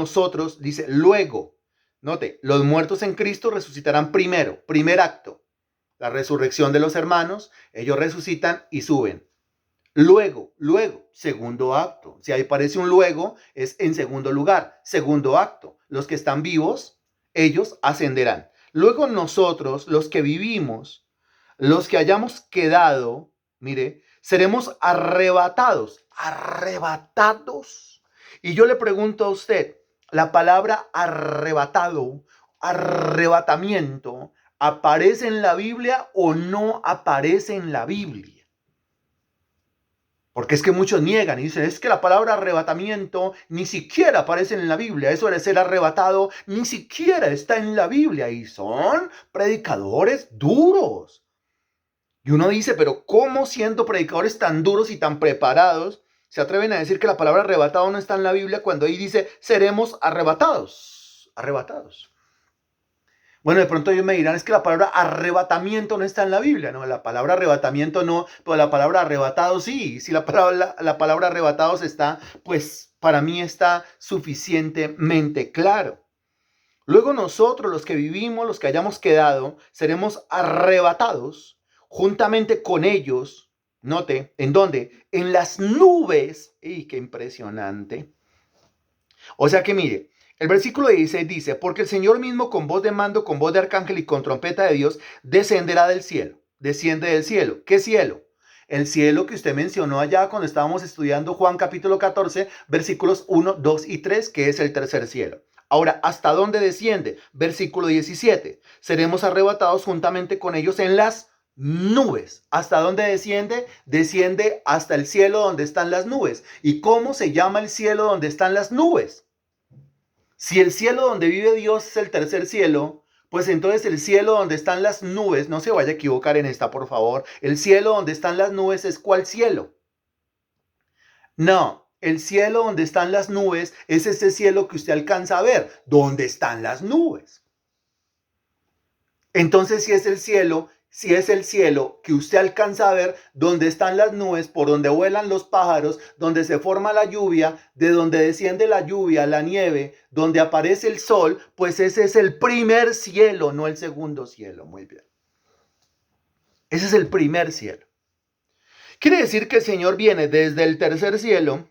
note, los muertos en Cristo resucitarán primero, primer acto, la resurrección de los hermanos, ellos resucitan y suben. Luego, segundo acto. Si ahí parece un luego, es en segundo lugar. Segundo acto. Los que están vivos, ellos ascenderán. Luego nosotros, los que vivimos, los que hayamos quedado, mire, seremos arrebatados. Arrebatados. Y yo le pregunto a usted, La palabra arrebatado, arrebatamiento, ¿aparece en la Biblia o no aparece en la Biblia? Porque es que muchos niegan y dicen, es que la palabra arrebatamiento ni siquiera aparece en la Biblia. Eso de ser arrebatado ni siquiera está en la Biblia. Y son predicadores duros. Y uno dice, pero ¿cómo siendo predicadores tan duros y tan preparados se atreven a decir que la palabra arrebatado no está en la Biblia cuando ahí dice, seremos arrebatados? Arrebatados. Bueno, de pronto ellos me dirán, es que la palabra arrebatamiento no está en la Biblia. No, la palabra arrebatamiento no, pero la palabra arrebatado sí. Si la palabra arrebatados está, pues para mí está suficientemente claro. Luego nosotros, los que vivimos, los que hayamos quedado, seremos arrebatados juntamente con ellos. Note, ¿en dónde? En las nubes. ¡Y qué impresionante! O sea que mire, el versículo 16 dice, porque el Señor mismo con voz de mando, con voz de arcángel y con trompeta de Dios, descenderá del cielo. Desciende del cielo. ¿Qué cielo? El cielo que usted mencionó allá cuando estábamos estudiando Juan capítulo 14, versículos 1, 2 y 3, que es el tercer cielo. Ahora, ¿hasta dónde desciende? Versículo 17. Seremos arrebatados juntamente con ellos en las nubes. ¿Hasta dónde desciende? Desciende hasta el cielo donde están las nubes. ¿Y cómo se llama el cielo donde están las nubes? Si el cielo donde vive Dios es el tercer cielo, pues entonces el cielo donde están las nubes, no se vaya a equivocar en esta, por favor. El cielo donde están las nubes es ¿cuál cielo? No, el cielo donde están las nubes es ese cielo que usted alcanza a ver, donde están las nubes. Entonces, si es el cielo que usted alcanza a ver, donde están las nubes, por donde vuelan los pájaros, donde se forma la lluvia, de donde desciende la lluvia, la nieve, donde aparece el sol, pues ese es el primer cielo, no el segundo cielo. Muy bien. Ese es el primer cielo. Quiere decir que el Señor viene desde el tercer cielo,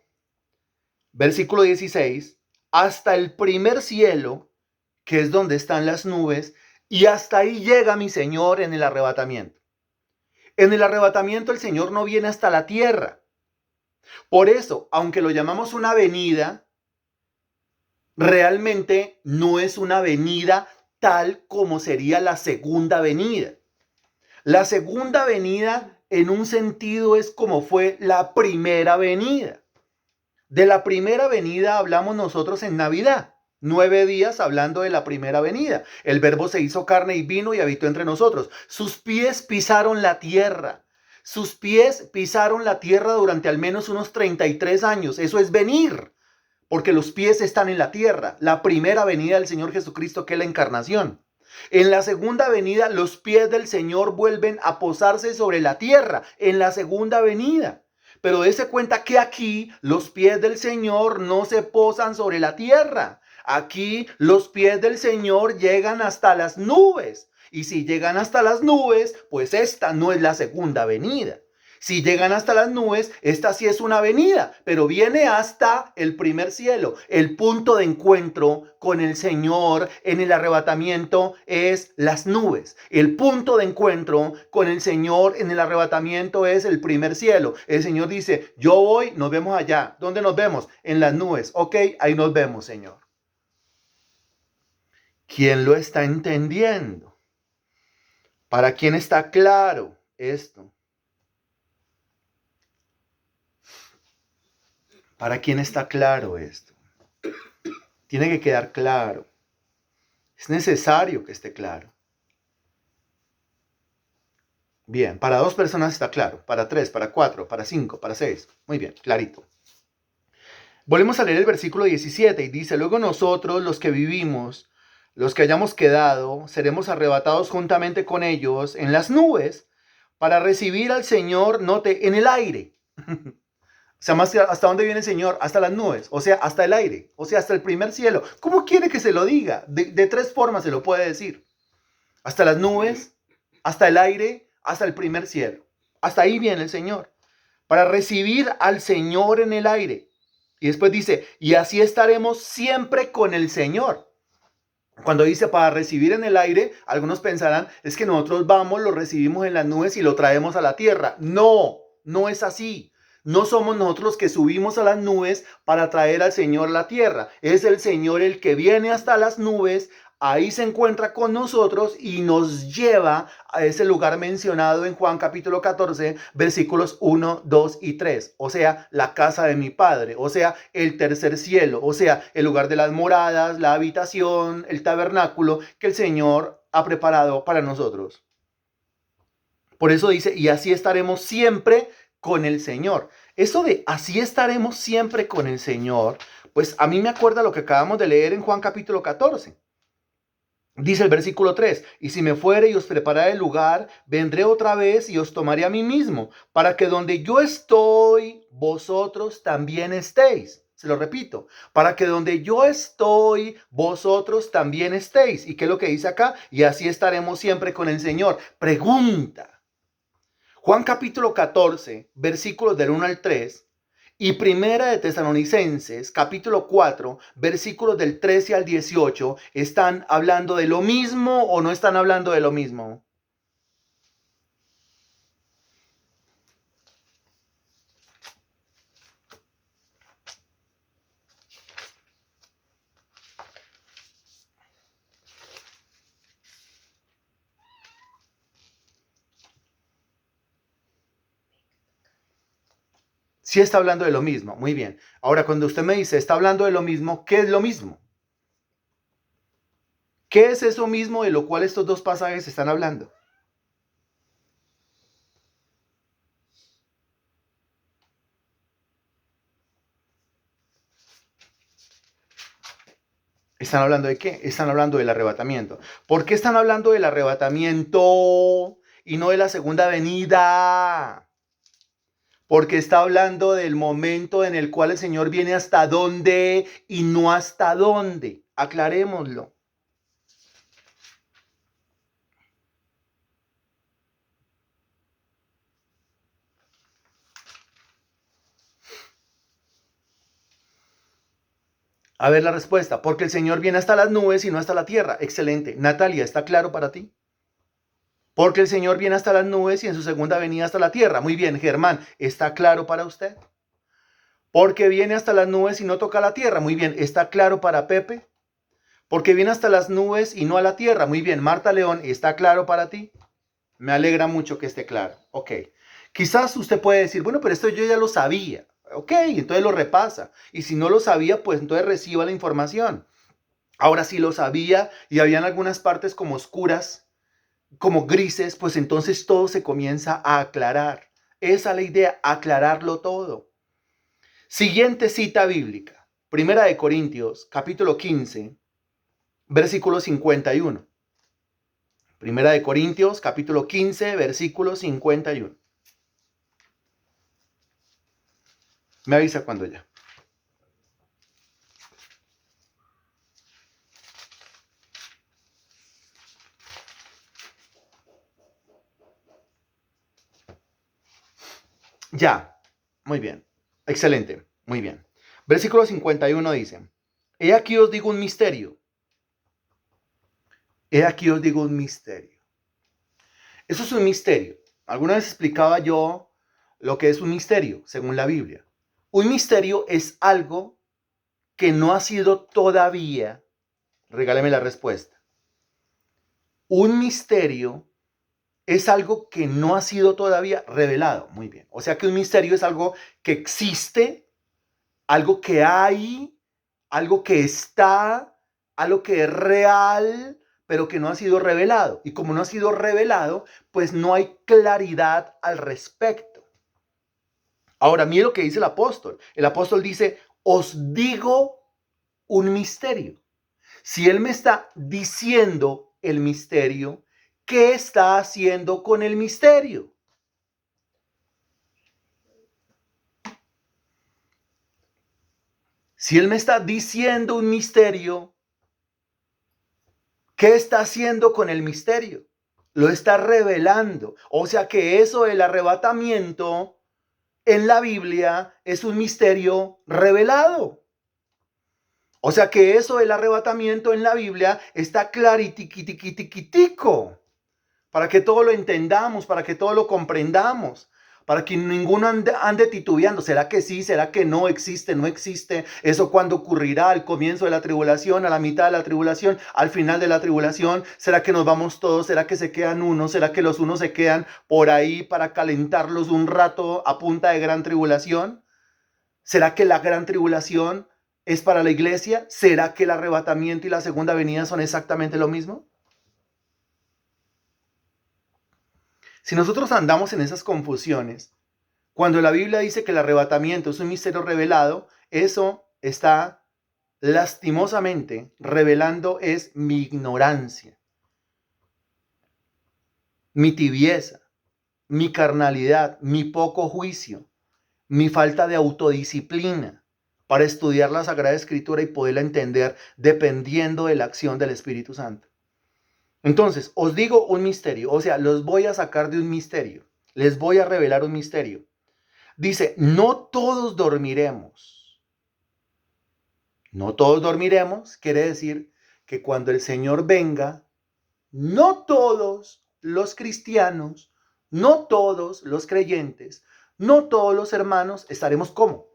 versículo 16, hasta el primer cielo, que es donde están las nubes, y hasta ahí llega mi Señor en el arrebatamiento. En el arrebatamiento el Señor no viene hasta la tierra. Por eso, aunque lo llamamos una venida, realmente no es una venida tal como sería la segunda venida. La segunda venida en un sentido es como fue la primera venida. De la primera venida hablamos nosotros en Navidad. 9 días hablando de la primera venida. El Verbo se hizo carne y vino y habitó entre nosotros. Sus pies pisaron la tierra. Sus pies pisaron la tierra durante al menos unos 33 años. Eso es venir, porque los pies están en la tierra. La primera venida del Señor Jesucristo, que es la encarnación. En la segunda venida, los pies del Señor vuelven a posarse sobre la tierra. En la segunda venida. Pero dése cuenta que aquí los pies del Señor no se posan sobre la tierra. Aquí los pies del Señor llegan hasta las nubes. Y si llegan hasta las nubes, pues esta no es la segunda venida. Si llegan hasta las nubes, esta sí es una venida, pero viene hasta el primer cielo. El punto de encuentro con el Señor en el arrebatamiento es las nubes. El punto de encuentro con el Señor en el arrebatamiento es el primer cielo. El Señor dice, yo voy, nos vemos allá. ¿Dónde nos vemos? En las nubes. Ok, ahí nos vemos, Señor. ¿Quién lo está entendiendo? ¿Para quién está claro esto? ¿Para quién está claro esto? Tiene que quedar claro. Es necesario que esté claro. Bien, para 2 personas está claro. Para 3, para 4, para 5, para 6. Muy bien, clarito. Volvemos a leer el versículo 17 y dice, luego nosotros, los que vivimos, los que hayamos quedado, seremos arrebatados juntamente con ellos en las nubes para recibir al Señor, note, en el aire. O sea, más que hasta dónde viene el Señor, hasta las nubes, o sea, hasta el aire, o sea, hasta el primer cielo. ¿Cómo quiere que se lo diga? De 3 formas se lo puede decir. Hasta las nubes, hasta el aire, hasta el primer cielo. Hasta ahí viene el Señor. Para recibir al Señor en el aire. Y después dice, y así estaremos siempre con el Señor. Cuando dice para recibir en el aire, algunos pensarán, es que nosotros vamos, lo recibimos en las nubes y lo traemos a la tierra. No, no es así. No somos nosotros los que subimos a las nubes para traer al Señor a la tierra. Es el Señor el que viene hasta las nubes, ahí se encuentra con nosotros y nos lleva a ese lugar mencionado en Juan capítulo 14, versículos 1, 2 y 3. O sea, la casa de mi Padre, o sea, el tercer cielo, o sea, el lugar de las moradas, la habitación, el tabernáculo que el Señor ha preparado para nosotros. Por eso dice, y así estaremos siempre con el Señor. Eso de así estaremos siempre con el Señor, pues a mí me acuerda lo que acabamos de leer en Juan capítulo 14. Dice el versículo 3, y si me fuere y os prepararé el lugar, vendré otra vez y os tomaré a mí mismo, para que donde yo estoy, vosotros también estéis. Se lo repito, para que donde yo estoy, vosotros también estéis. ¿Y qué es lo que dice acá? Y así estaremos siempre con el Señor. Pregunta. Juan capítulo 14, versículos del 1 al 3. Y Primera de Tesalonicenses, capítulo 4, versículos del 13 al 18, ¿están hablando de lo mismo o no están hablando de lo mismo? Sí está hablando de lo mismo, muy bien. Ahora, cuando usted me dice, está hablando de lo mismo, ¿qué es lo mismo? ¿Qué es eso mismo de lo cual estos dos pasajes están hablando? ¿Están hablando de qué? Están hablando del arrebatamiento. ¿Por qué están hablando del arrebatamiento y no de la segunda venida? Porque está hablando del momento en el cual el Señor viene hasta dónde y no hasta dónde. Aclarémoslo. A ver la respuesta. Porque el Señor viene hasta las nubes y no hasta la tierra. Excelente. Natalia, ¿está claro para ti? Porque el Señor viene hasta las nubes y en su segunda venida hasta la tierra. Muy bien, Germán, ¿está claro para usted? Porque viene hasta las nubes y no toca la tierra. Muy bien, ¿está claro para Pepe? Porque viene hasta las nubes y no a la tierra. Muy bien, Marta León, ¿está claro para ti? Me alegra mucho que esté claro. Ok. Quizás usted puede decir, bueno, pero esto yo ya lo sabía. Ok, entonces lo repasa. Y si no lo sabía, pues entonces reciba la información. Ahora si lo sabía y habían algunas partes como oscuras, como grises, pues entonces todo se comienza a aclarar. Esa es la idea, aclararlo todo. Siguiente cita bíblica. Primera de Corintios, capítulo 15, versículo 51. Primera de Corintios, capítulo 15, versículo 51. Me avisa cuando ya. Ya. Muy bien. Excelente. Muy bien. Versículo 51 dice, he aquí os digo un misterio. He aquí os digo un misterio. Eso es un misterio. Alguna vez explicaba yo lo que es un misterio, según la Biblia. Un misterio es algo que no ha sido todavía, regáleme la respuesta. Un misterio es algo que no ha sido todavía revelado. Muy bien. O sea que un misterio es algo que existe, algo que hay, algo que está, algo que es real, pero que no ha sido revelado. Y como no ha sido revelado, pues no hay claridad al respecto. Ahora, mire lo que dice el apóstol. El apóstol dice, os digo un misterio. Si él me está diciendo el misterio, ¿qué está haciendo con el misterio? Si él me está diciendo un misterio, ¿qué está haciendo con el misterio? Lo está revelando. O sea que eso del arrebatamiento en la Biblia es un misterio revelado. O sea que eso del arrebatamiento en la Biblia está claritiquitiquitiquitico. Para que todo lo entendamos, para que todo lo comprendamos. Para que ninguno ande titubeando. ¿Será que sí? ¿Será que no existe? ¿No existe? ¿Eso cuándo ocurrirá? ¿Al comienzo de la tribulación? ¿A la mitad de la tribulación? ¿Al final de la tribulación? ¿Será que nos vamos todos? ¿Será que se quedan unos? ¿Será que los unos se quedan por ahí para calentarlos un rato a punta de gran tribulación? ¿Será que la gran tribulación es para la iglesia? ¿Será que el arrebatamiento y la segunda venida son exactamente lo mismo? Si nosotros andamos en esas confusiones, cuando la Biblia dice que el arrebatamiento es un misterio revelado, eso está lastimosamente revelando es mi ignorancia, mi tibieza, mi carnalidad, mi poco juicio, mi falta de autodisciplina para estudiar la Sagrada Escritura y poderla entender dependiendo de la acción del Espíritu Santo. Entonces, os digo un misterio, o sea, los voy a sacar de un misterio, les voy a revelar un misterio. Dice, no todos dormiremos. No todos dormiremos quiere decir que cuando el Señor venga, no todos los cristianos, no todos los creyentes, no todos los hermanos estaremos como.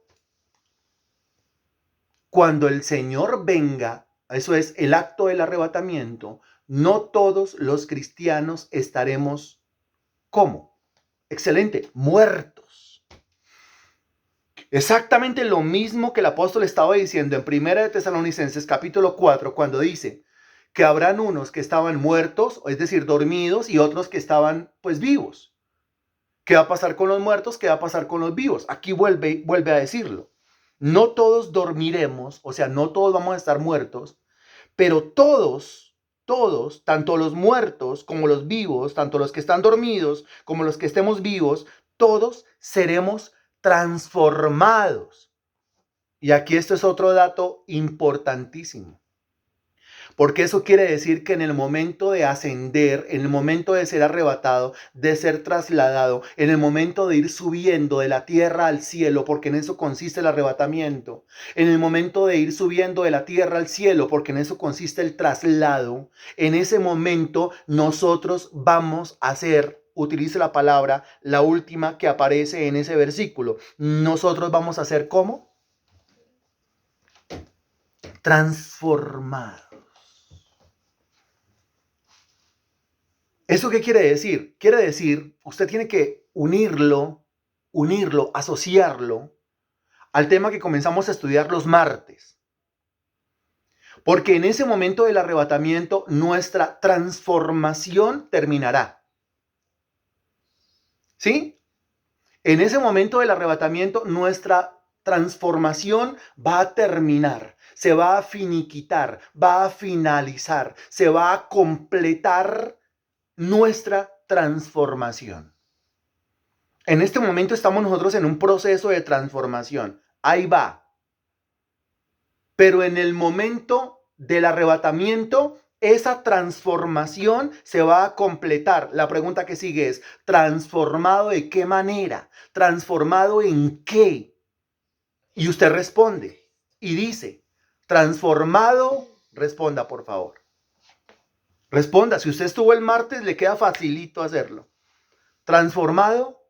Cuando el Señor venga, eso es el acto del arrebatamiento, no todos los cristianos estaremos como. Excelente, muertos. Exactamente lo mismo que el apóstol estaba diciendo en 1 de Tesalonicenses capítulo 4, cuando dice que habrán unos que estaban muertos, es decir, dormidos, y otros que estaban pues vivos. ¿Qué va a pasar con los muertos? ¿Qué va a pasar con los vivos? Aquí vuelve a decirlo. No todos dormiremos, o sea, no todos vamos a estar muertos, pero todos, tanto los muertos como los vivos, tanto los que están dormidos como los que estemos vivos, todos seremos transformados. Y aquí esto es otro dato importantísimo. Porque eso quiere decir que en el momento de ascender, en el momento de ser arrebatado, de ser trasladado, en el momento de ir subiendo de la tierra al cielo, porque en eso consiste el arrebatamiento, en el momento de ir subiendo de la tierra al cielo, porque en eso consiste el traslado, en ese momento nosotros vamos a ser, utilice la palabra, la última que aparece en ese versículo, nosotros vamos a ser ¿cómo? Transformados. ¿Eso qué quiere decir? Quiere decir, usted tiene que unirlo, asociarlo al tema que comenzamos a estudiar los martes. Porque en ese momento del arrebatamiento, nuestra transformación terminará. ¿Sí? En ese momento del arrebatamiento, nuestra transformación va a terminar, se va a finiquitar, va a finalizar, se va a completar nuestra transformación. En este momento estamos nosotros en un proceso de transformación. Ahí va. Pero en el momento del arrebatamiento, esa transformación se va a completar. La pregunta que sigue es, ¿transformado de qué manera? ¿Transformado en qué? Y usted responde y dice, transformado, responda por favor. Responda, si usted estuvo el martes, le queda facilito hacerlo. Transformado.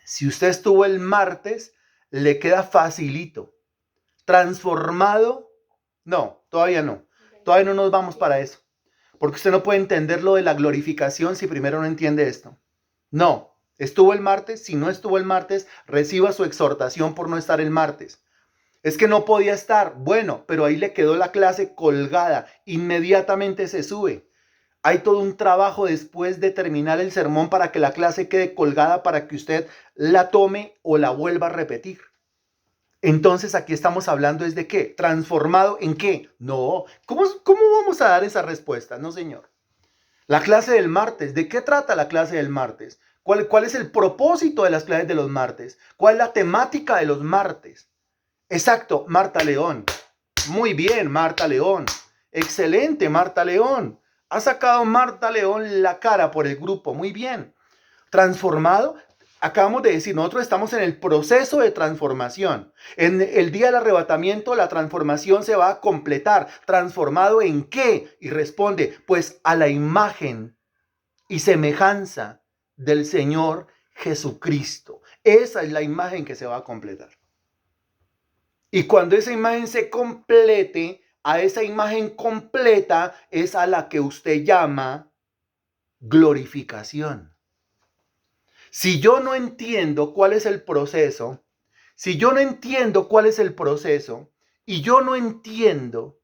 Si usted estuvo el martes, le queda facilito. Transformado, no, todavía no. Todavía no nos vamos para eso. Porque usted no puede entender lo de la glorificación si primero no entiende esto. No, estuvo el martes. Si no estuvo el martes, reciba su exhortación por no estar el martes. Es que no podía estar. Bueno, pero ahí le quedó la clase colgada. Inmediatamente se sube. Hay todo un trabajo después de terminar el sermón para que la clase quede colgada para que usted la tome o la vuelva a repetir. Entonces aquí estamos hablando es de qué, transformado en qué. No, ¿cómo vamos a dar esa respuesta? No, señor. La clase del martes, ¿de qué trata la clase del martes? ¿Cuál es el propósito de las clases de los martes? ¿Cuál es la temática de los martes? Exacto, Marta León. Muy bien, Marta León. Excelente, Marta León. Ha sacado Marta León la cara por el grupo. Muy bien. Transformado. Acabamos de decir, nosotros estamos en el proceso de transformación. En el día del arrebatamiento, la transformación se va a completar. ¿Transformado en qué? Y responde, pues a la imagen y semejanza del Señor Jesucristo. Esa es la imagen que se va a completar. Y cuando esa imagen se complete, a esa imagen completa es a la que usted llama glorificación. Si yo no entiendo cuál es el proceso, y yo no entiendo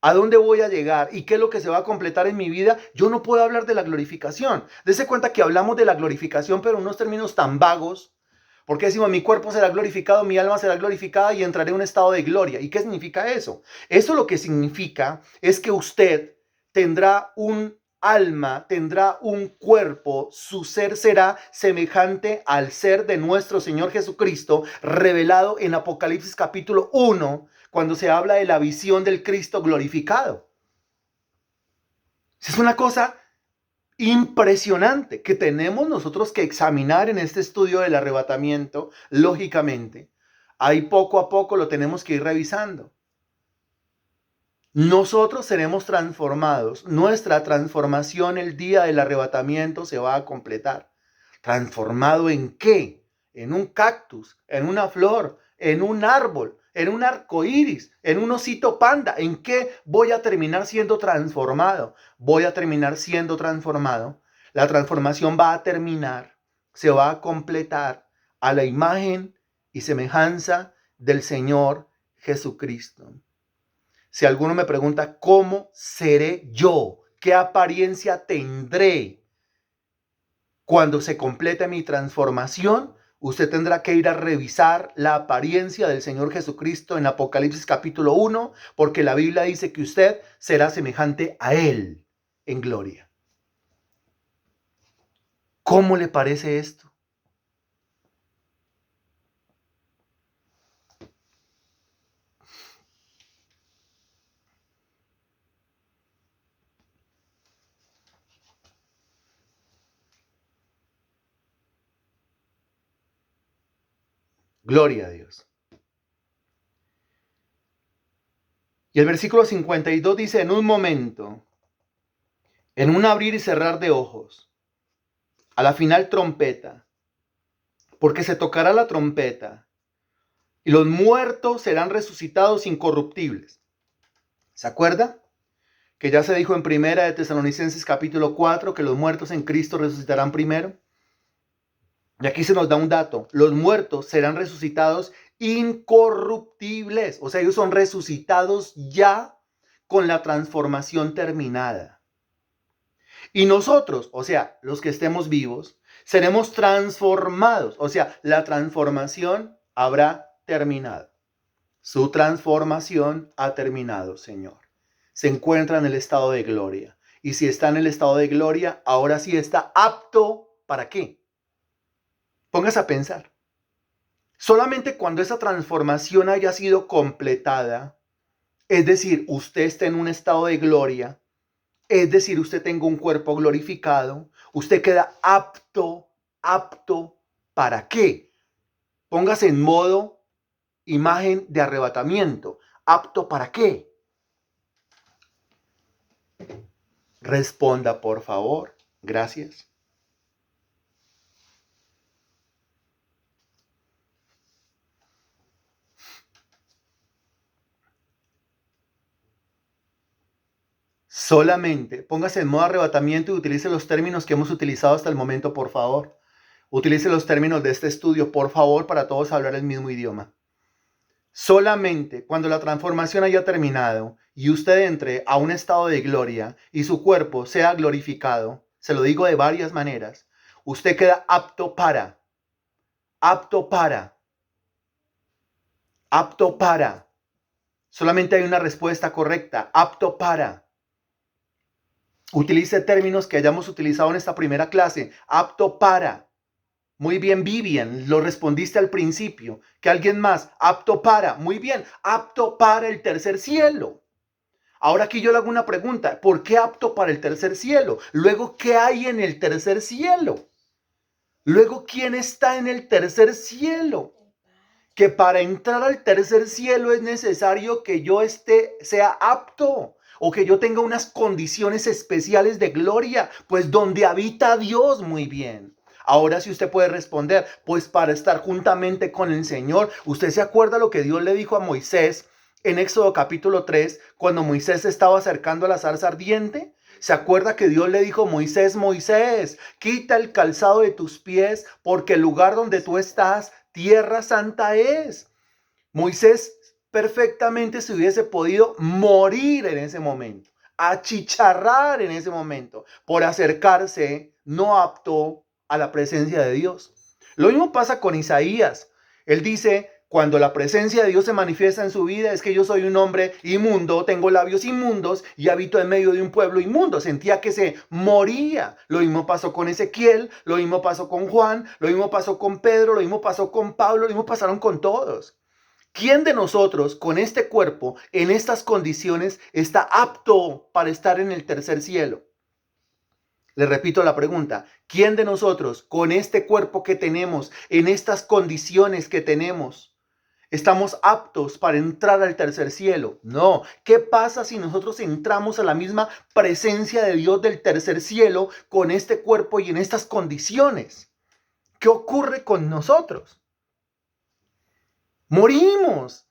a dónde voy a llegar y qué es lo que se va a completar en mi vida, yo no puedo hablar de la glorificación. Dese cuenta que hablamos de la glorificación, pero en unos términos tan vagos, porque decimos, mi cuerpo será glorificado, mi alma será glorificada y entraré en un estado de gloria. ¿Y qué significa eso? Eso lo que significa es que usted tendrá un alma, tendrá un cuerpo, su ser será semejante al ser de nuestro Señor Jesucristo, revelado en Apocalipsis capítulo 1, cuando se habla de la visión del Cristo glorificado. Es una cosa impresionante que tenemos nosotros que examinar en este estudio del arrebatamiento, lógicamente. Ahí poco a poco lo tenemos que ir revisando. Nosotros seremos transformados. Nuestra transformación el día del arrebatamiento se va a completar. ¿Transformado en qué? En un cactus, en una flor, en un árbol, en un arco iris, en un osito panda. ¿En qué voy a terminar siendo transformado? Voy a terminar siendo transformado. La transformación va a terminar, se va a completar a la imagen y semejanza del Señor Jesucristo. Si alguno me pregunta, ¿cómo seré yo? ¿Qué apariencia tendré cuando se complete mi transformación? Usted tendrá que ir a revisar la apariencia del Señor Jesucristo en Apocalipsis capítulo 1, porque la Biblia dice que usted será semejante a Él en gloria. ¿Cómo le parece esto? Gloria a Dios. Y el versículo 52 dice, en un momento, en un abrir y cerrar de ojos, a la final trompeta, porque se tocará la trompeta y los muertos serán resucitados incorruptibles. ¿Se acuerda? Que ya se dijo en Primera de Tesalonicenses capítulo 4 que los muertos en Cristo resucitarán primero. Y aquí se nos da un dato. Los muertos serán resucitados incorruptibles. O sea, ellos son resucitados ya con la transformación terminada. Y nosotros, o sea, los que estemos vivos, seremos transformados. O sea, la transformación habrá terminado. Su transformación ha terminado, Señor. Se encuentra en el estado de gloria. Y si está en el estado de gloria, ahora sí está apto, ¿para qué? Póngase a pensar. Solamente cuando esa transformación haya sido completada, es decir, usted esté en un estado de gloria, es decir, usted tenga un cuerpo glorificado, usted queda apto, ¿para qué? Póngase en modo imagen de arrebatamiento. ¿Apto para qué? Responda, por favor. Gracias. Solamente póngase en modo arrebatamiento y utilice los términos que hemos utilizado hasta el momento, por favor. Utilice los términos de este estudio, por favor, para todos hablar el mismo idioma. Solamente cuando la transformación haya terminado y usted entre a un estado de gloria y su cuerpo sea glorificado, se lo digo de varias maneras, usted queda apto para. Solamente hay una respuesta correcta, apto para. Utilice términos que hayamos utilizado en esta primera clase, apto para. Muy bien, Vivian, lo respondiste al principio. ¿Que alguien más? Apto para. Muy bien, apto para el tercer cielo. Ahora aquí yo le hago una pregunta. ¿Por qué apto para el tercer cielo? Luego, ¿qué hay en el tercer cielo? Luego, ¿quién está en el tercer cielo? Que para entrar al tercer cielo es necesario que yo sea apto. o que yo tenga unas condiciones especiales de gloria, pues donde habita Dios, muy bien. Ahora sí usted puede responder, pues para estar juntamente con el Señor. ¿Usted se acuerda lo que Dios le dijo a Moisés en Éxodo capítulo 3, cuando Moisés se estaba acercando a la zarza ardiente? ¿Se acuerda que Dios le dijo, Moisés, Moisés, quita el calzado de tus pies, porque el lugar donde tú estás, tierra santa es? Moisés perfectamente se hubiese podido morir en ese momento, achicharrar en ese momento, por acercarse no apto a la presencia de Dios. Lo mismo pasa con Isaías. Él dice, cuando la presencia de Dios se manifiesta en su vida, es que yo soy un hombre inmundo, tengo labios inmundos y habito en medio de un pueblo inmundo. Sentía que se moría. Lo mismo pasó con Ezequiel, lo mismo pasó con Juan, lo mismo pasó con Pedro, lo mismo pasó con Pablo, lo mismo pasaron con todos. ¿Quién de nosotros con este cuerpo, en estas condiciones, está apto para estar en el tercer cielo? Le repito la pregunta, ¿quién de nosotros con este cuerpo que tenemos, en estas condiciones que tenemos, estamos aptos para entrar al tercer cielo? No. ¿Qué pasa si nosotros entramos a la misma presencia de Dios del tercer cielo con este cuerpo y en estas condiciones? ¿Qué ocurre con nosotros? Morimos.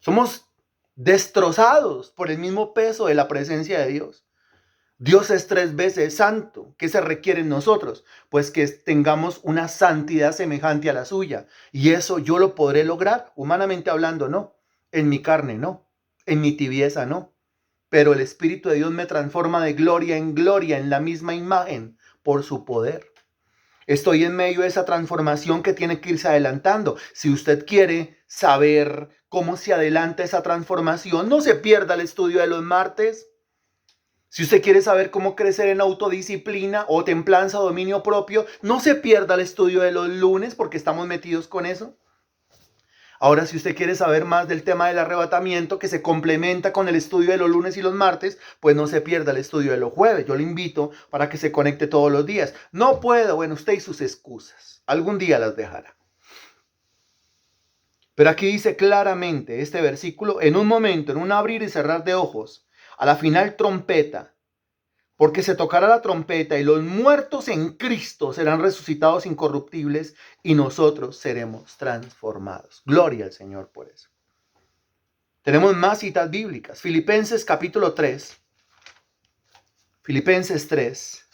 Somos destrozados por el mismo peso de la presencia de Dios. Dios es 3 veces santo. ¿Qué se requiere en nosotros? Pues que tengamos una santidad semejante a la suya. Y eso yo lo podré lograr, humanamente hablando, no. En mi carne, no. En mi tibieza, no. Pero el Espíritu de Dios me transforma de gloria en la misma imagen por su poder. Estoy en medio de esa transformación que tiene que irse adelantando. Si usted quiere saber cómo se adelanta esa transformación, no se pierda el estudio de los martes. Si usted quiere saber cómo crecer en autodisciplina o templanza o dominio propio, no se pierda el estudio de los lunes porque estamos metidos con eso. Ahora, si usted quiere saber más del tema del arrebatamiento que se complementa con el estudio de los lunes y los martes, pues no se pierda el estudio de los jueves. Yo le invito para que se conecte todos los días. No puedo, bueno, usted y sus excusas. Algún día las dejará. Pero aquí dice claramente este versículo, en un momento, en un abrir y cerrar de ojos, a la final trompeta, porque se tocará la trompeta y los muertos en Cristo serán resucitados incorruptibles y nosotros seremos transformados. Gloria al Señor por eso. Tenemos más citas bíblicas. Filipenses capítulo 3. Filipenses 3.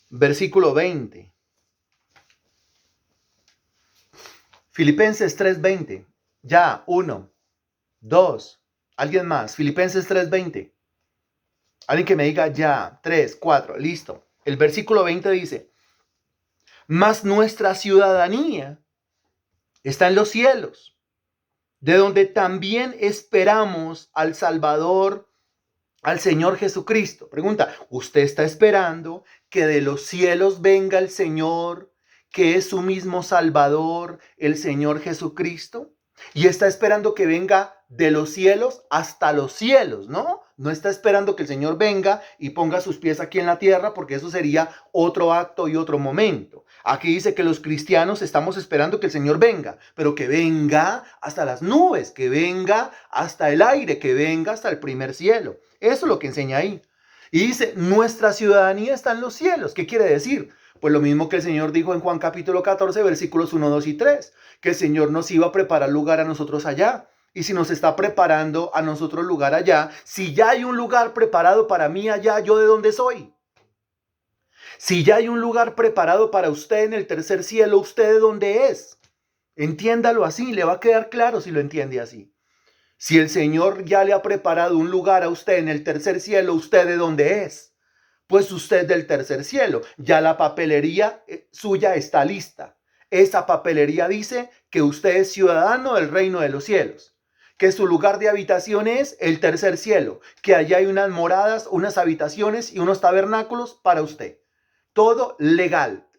Versículo 20. Filipenses 3:20. Ya, 1, 2. ¿Alguien más? Filipenses 3:20. Alguien que me diga ya, 3, 4, listo. El versículo 20 dice, mas nuestra ciudadanía está en los cielos, de donde también esperamos al Salvador, al Señor Jesucristo. Pregunta, ¿usted está esperando que de los cielos venga el Señor, que es su mismo Salvador, el Señor Jesucristo? Y está esperando que venga de los cielos hasta los cielos, ¿no? No está esperando que el Señor venga y ponga sus pies aquí en la tierra, porque eso sería otro acto y otro momento. Aquí dice que los cristianos estamos esperando que el Señor venga, pero que venga hasta las nubes, que venga hasta el aire, que venga hasta el primer cielo. Eso es lo que enseña ahí. Y dice, nuestra ciudadanía está en los cielos. ¿Qué quiere decir? Pues lo mismo que el Señor dijo en Juan capítulo 14, versículos 1, 2 y 3, que el Señor nos iba a preparar lugar a nosotros allá. Y si nos está preparando a nosotros lugar allá, si ya hay un lugar preparado para mí allá, ¿yo de dónde soy? Si ya hay un lugar preparado para usted en el tercer cielo, ¿usted de dónde es? Entiéndalo así, le va a quedar claro si lo entiende así. Si el Señor ya le ha preparado un lugar a usted en el tercer cielo, ¿usted de dónde es? Pues usted del tercer cielo. Ya la papelería suya está lista. Esa papelería dice que usted es ciudadano del reino de los cielos, que su lugar de habitación es el tercer cielo, que allá hay unas moradas, unas habitaciones y unos tabernáculos para usted. Todo legal.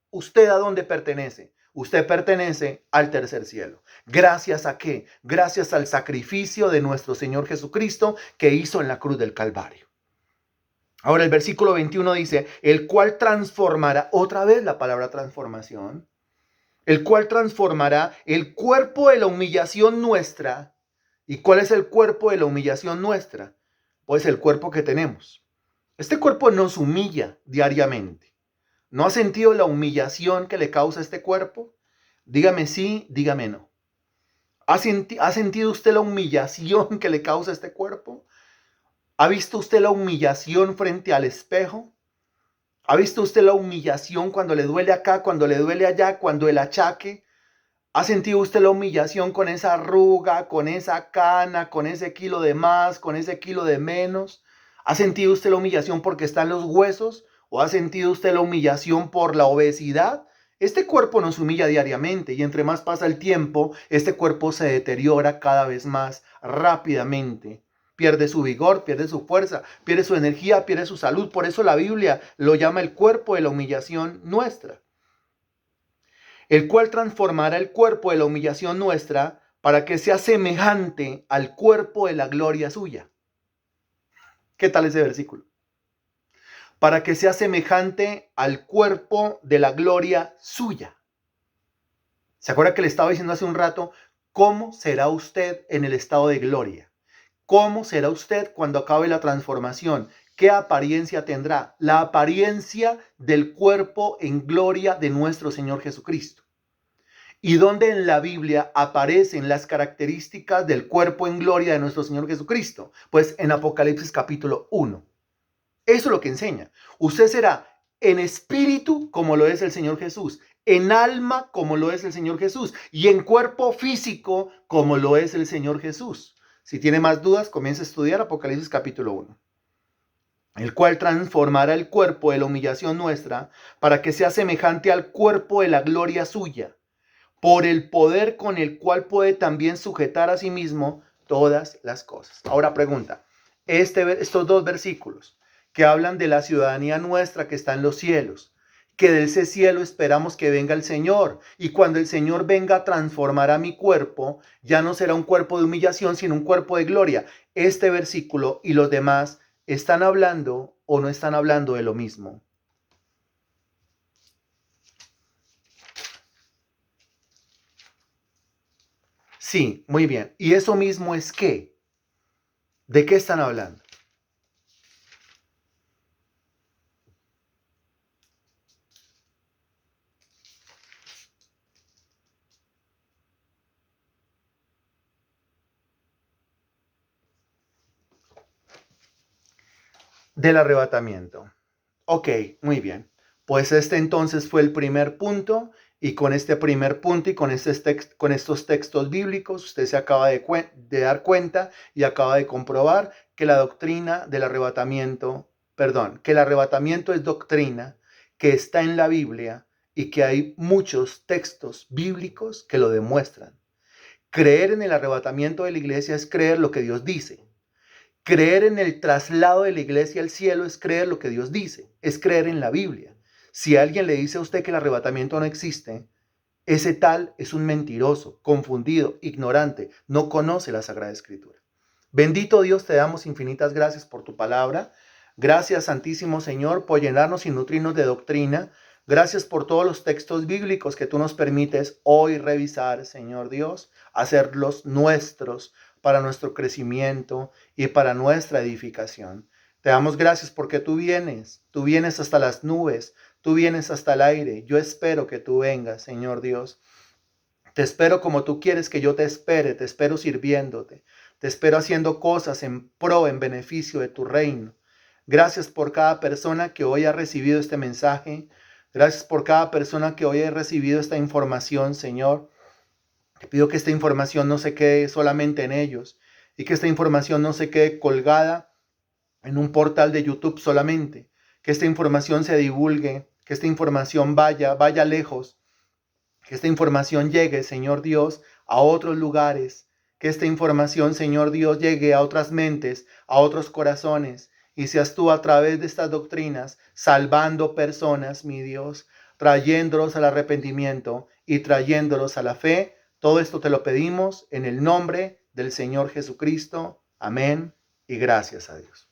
¿Usted a dónde pertenece? Usted pertenece al tercer cielo. ¿Gracias a qué? Gracias al sacrificio de nuestro Señor Jesucristo que hizo en la cruz del Calvario. Ahora el versículo 21 dice, el cual transformará, otra vez la palabra transformación, el cual transformará el cuerpo de la humillación nuestra. ¿Y cuál es el cuerpo de la humillación nuestra? Pues el cuerpo que tenemos. Este cuerpo nos humilla diariamente. ¿No ha sentido la humillación que le causa este cuerpo? Dígame sí, dígame no. ¿Ha sentido usted la humillación que le causa este cuerpo? ¿Ha visto usted la humillación frente al espejo? ¿Ha visto usted la humillación cuando le duele acá, cuando le duele allá, cuando el achaque? ¿Ha sentido usted la humillación con esa arruga, con esa cana, con ese kilo de más, con ese kilo de menos? ¿Ha sentido usted la humillación porque están los huesos? ¿O ha sentido usted la humillación por la obesidad? Este cuerpo nos humilla diariamente y entre más pasa el tiempo, este cuerpo se deteriora cada vez más rápidamente. Pierde su vigor, pierde su fuerza, pierde su energía, pierde su salud. Por eso la Biblia lo llama el cuerpo de la humillación nuestra, el cual transformará el cuerpo de la humillación nuestra para que sea semejante al cuerpo de la gloria suya. ¿Qué tal ese versículo? Para que sea semejante al cuerpo de la gloria suya. ¿Se acuerda que le estaba diciendo hace un rato cómo será usted en el estado de gloria? ¿Cómo será usted cuando acabe la transformación? ¿Qué apariencia tendrá? La apariencia del cuerpo en gloria de nuestro Señor Jesucristo. ¿Y dónde en la Biblia aparecen las características del cuerpo en gloria de nuestro Señor Jesucristo? Pues en Apocalipsis capítulo 1. Eso es lo que enseña. Usted será en espíritu como lo es el Señor Jesús, en alma como lo es el Señor Jesús y en cuerpo físico como lo es el Señor Jesús. Si tiene más dudas, comience a estudiar Apocalipsis capítulo 1. El cual transformará el cuerpo de la humillación nuestra para que sea semejante al cuerpo de la gloria suya, por el poder con el cual puede también sujetar a sí mismo todas las cosas. Ahora pregunta, estos dos versículos que hablan de la ciudadanía nuestra que está en los cielos, que de ese cielo esperamos que venga el Señor, y cuando el Señor venga transformará mi cuerpo, ya no será un cuerpo de humillación, sino un cuerpo de gloria. Este versículo y los demás están hablando o no están hablando de lo mismo. Sí, muy bien. ¿Y eso mismo es qué? ¿De qué están hablando? Del arrebatamiento. Ok, muy bien. Pues este entonces fue el primer punto y con este primer punto y con estos textos bíblicos usted se acaba de dar cuenta y acaba de comprobar que la doctrina del arrebatamiento, que el arrebatamiento es doctrina que está en la Biblia y que hay muchos textos bíblicos que lo demuestran. Creer en el arrebatamiento de la iglesia es creer lo que Dios dice. Creer en el traslado de la iglesia al cielo es creer lo que Dios dice, es creer en la Biblia. Si alguien le dice a usted que el arrebatamiento no existe, ese tal es un mentiroso, confundido, ignorante, no conoce la Sagrada Escritura. Bendito Dios, te damos infinitas gracias por tu palabra. Gracias, Santísimo Señor, por llenarnos y nutrirnos de doctrina. Gracias por todos los textos bíblicos que tú nos permites hoy revisar, Señor Dios, hacerlos nuestros para nuestro crecimiento y para nuestra edificación. Te damos gracias porque tú vienes hasta las nubes, tú vienes hasta el aire. Yo espero que tú vengas, Señor Dios. Te espero como tú quieres que yo te espero sirviéndote, te espero haciendo cosas en pro, en beneficio de tu reino. Gracias por cada persona que hoy ha recibido este mensaje. Gracias por cada persona que hoy ha recibido esta información, Señor. Te pido que esta información no se quede solamente en ellos y que esta información no se quede colgada en un portal de YouTube solamente. Que esta información se divulgue, que esta información vaya lejos. Que esta información llegue, Señor Dios, a otros lugares. Que esta información, Señor Dios, llegue a otras mentes, a otros corazones. Y seas tú a través de estas doctrinas salvando personas, mi Dios, trayéndolos al arrepentimiento y trayéndolos a la fe. Todo esto te lo pedimos en el nombre del Señor Jesucristo. Amén y gracias a Dios.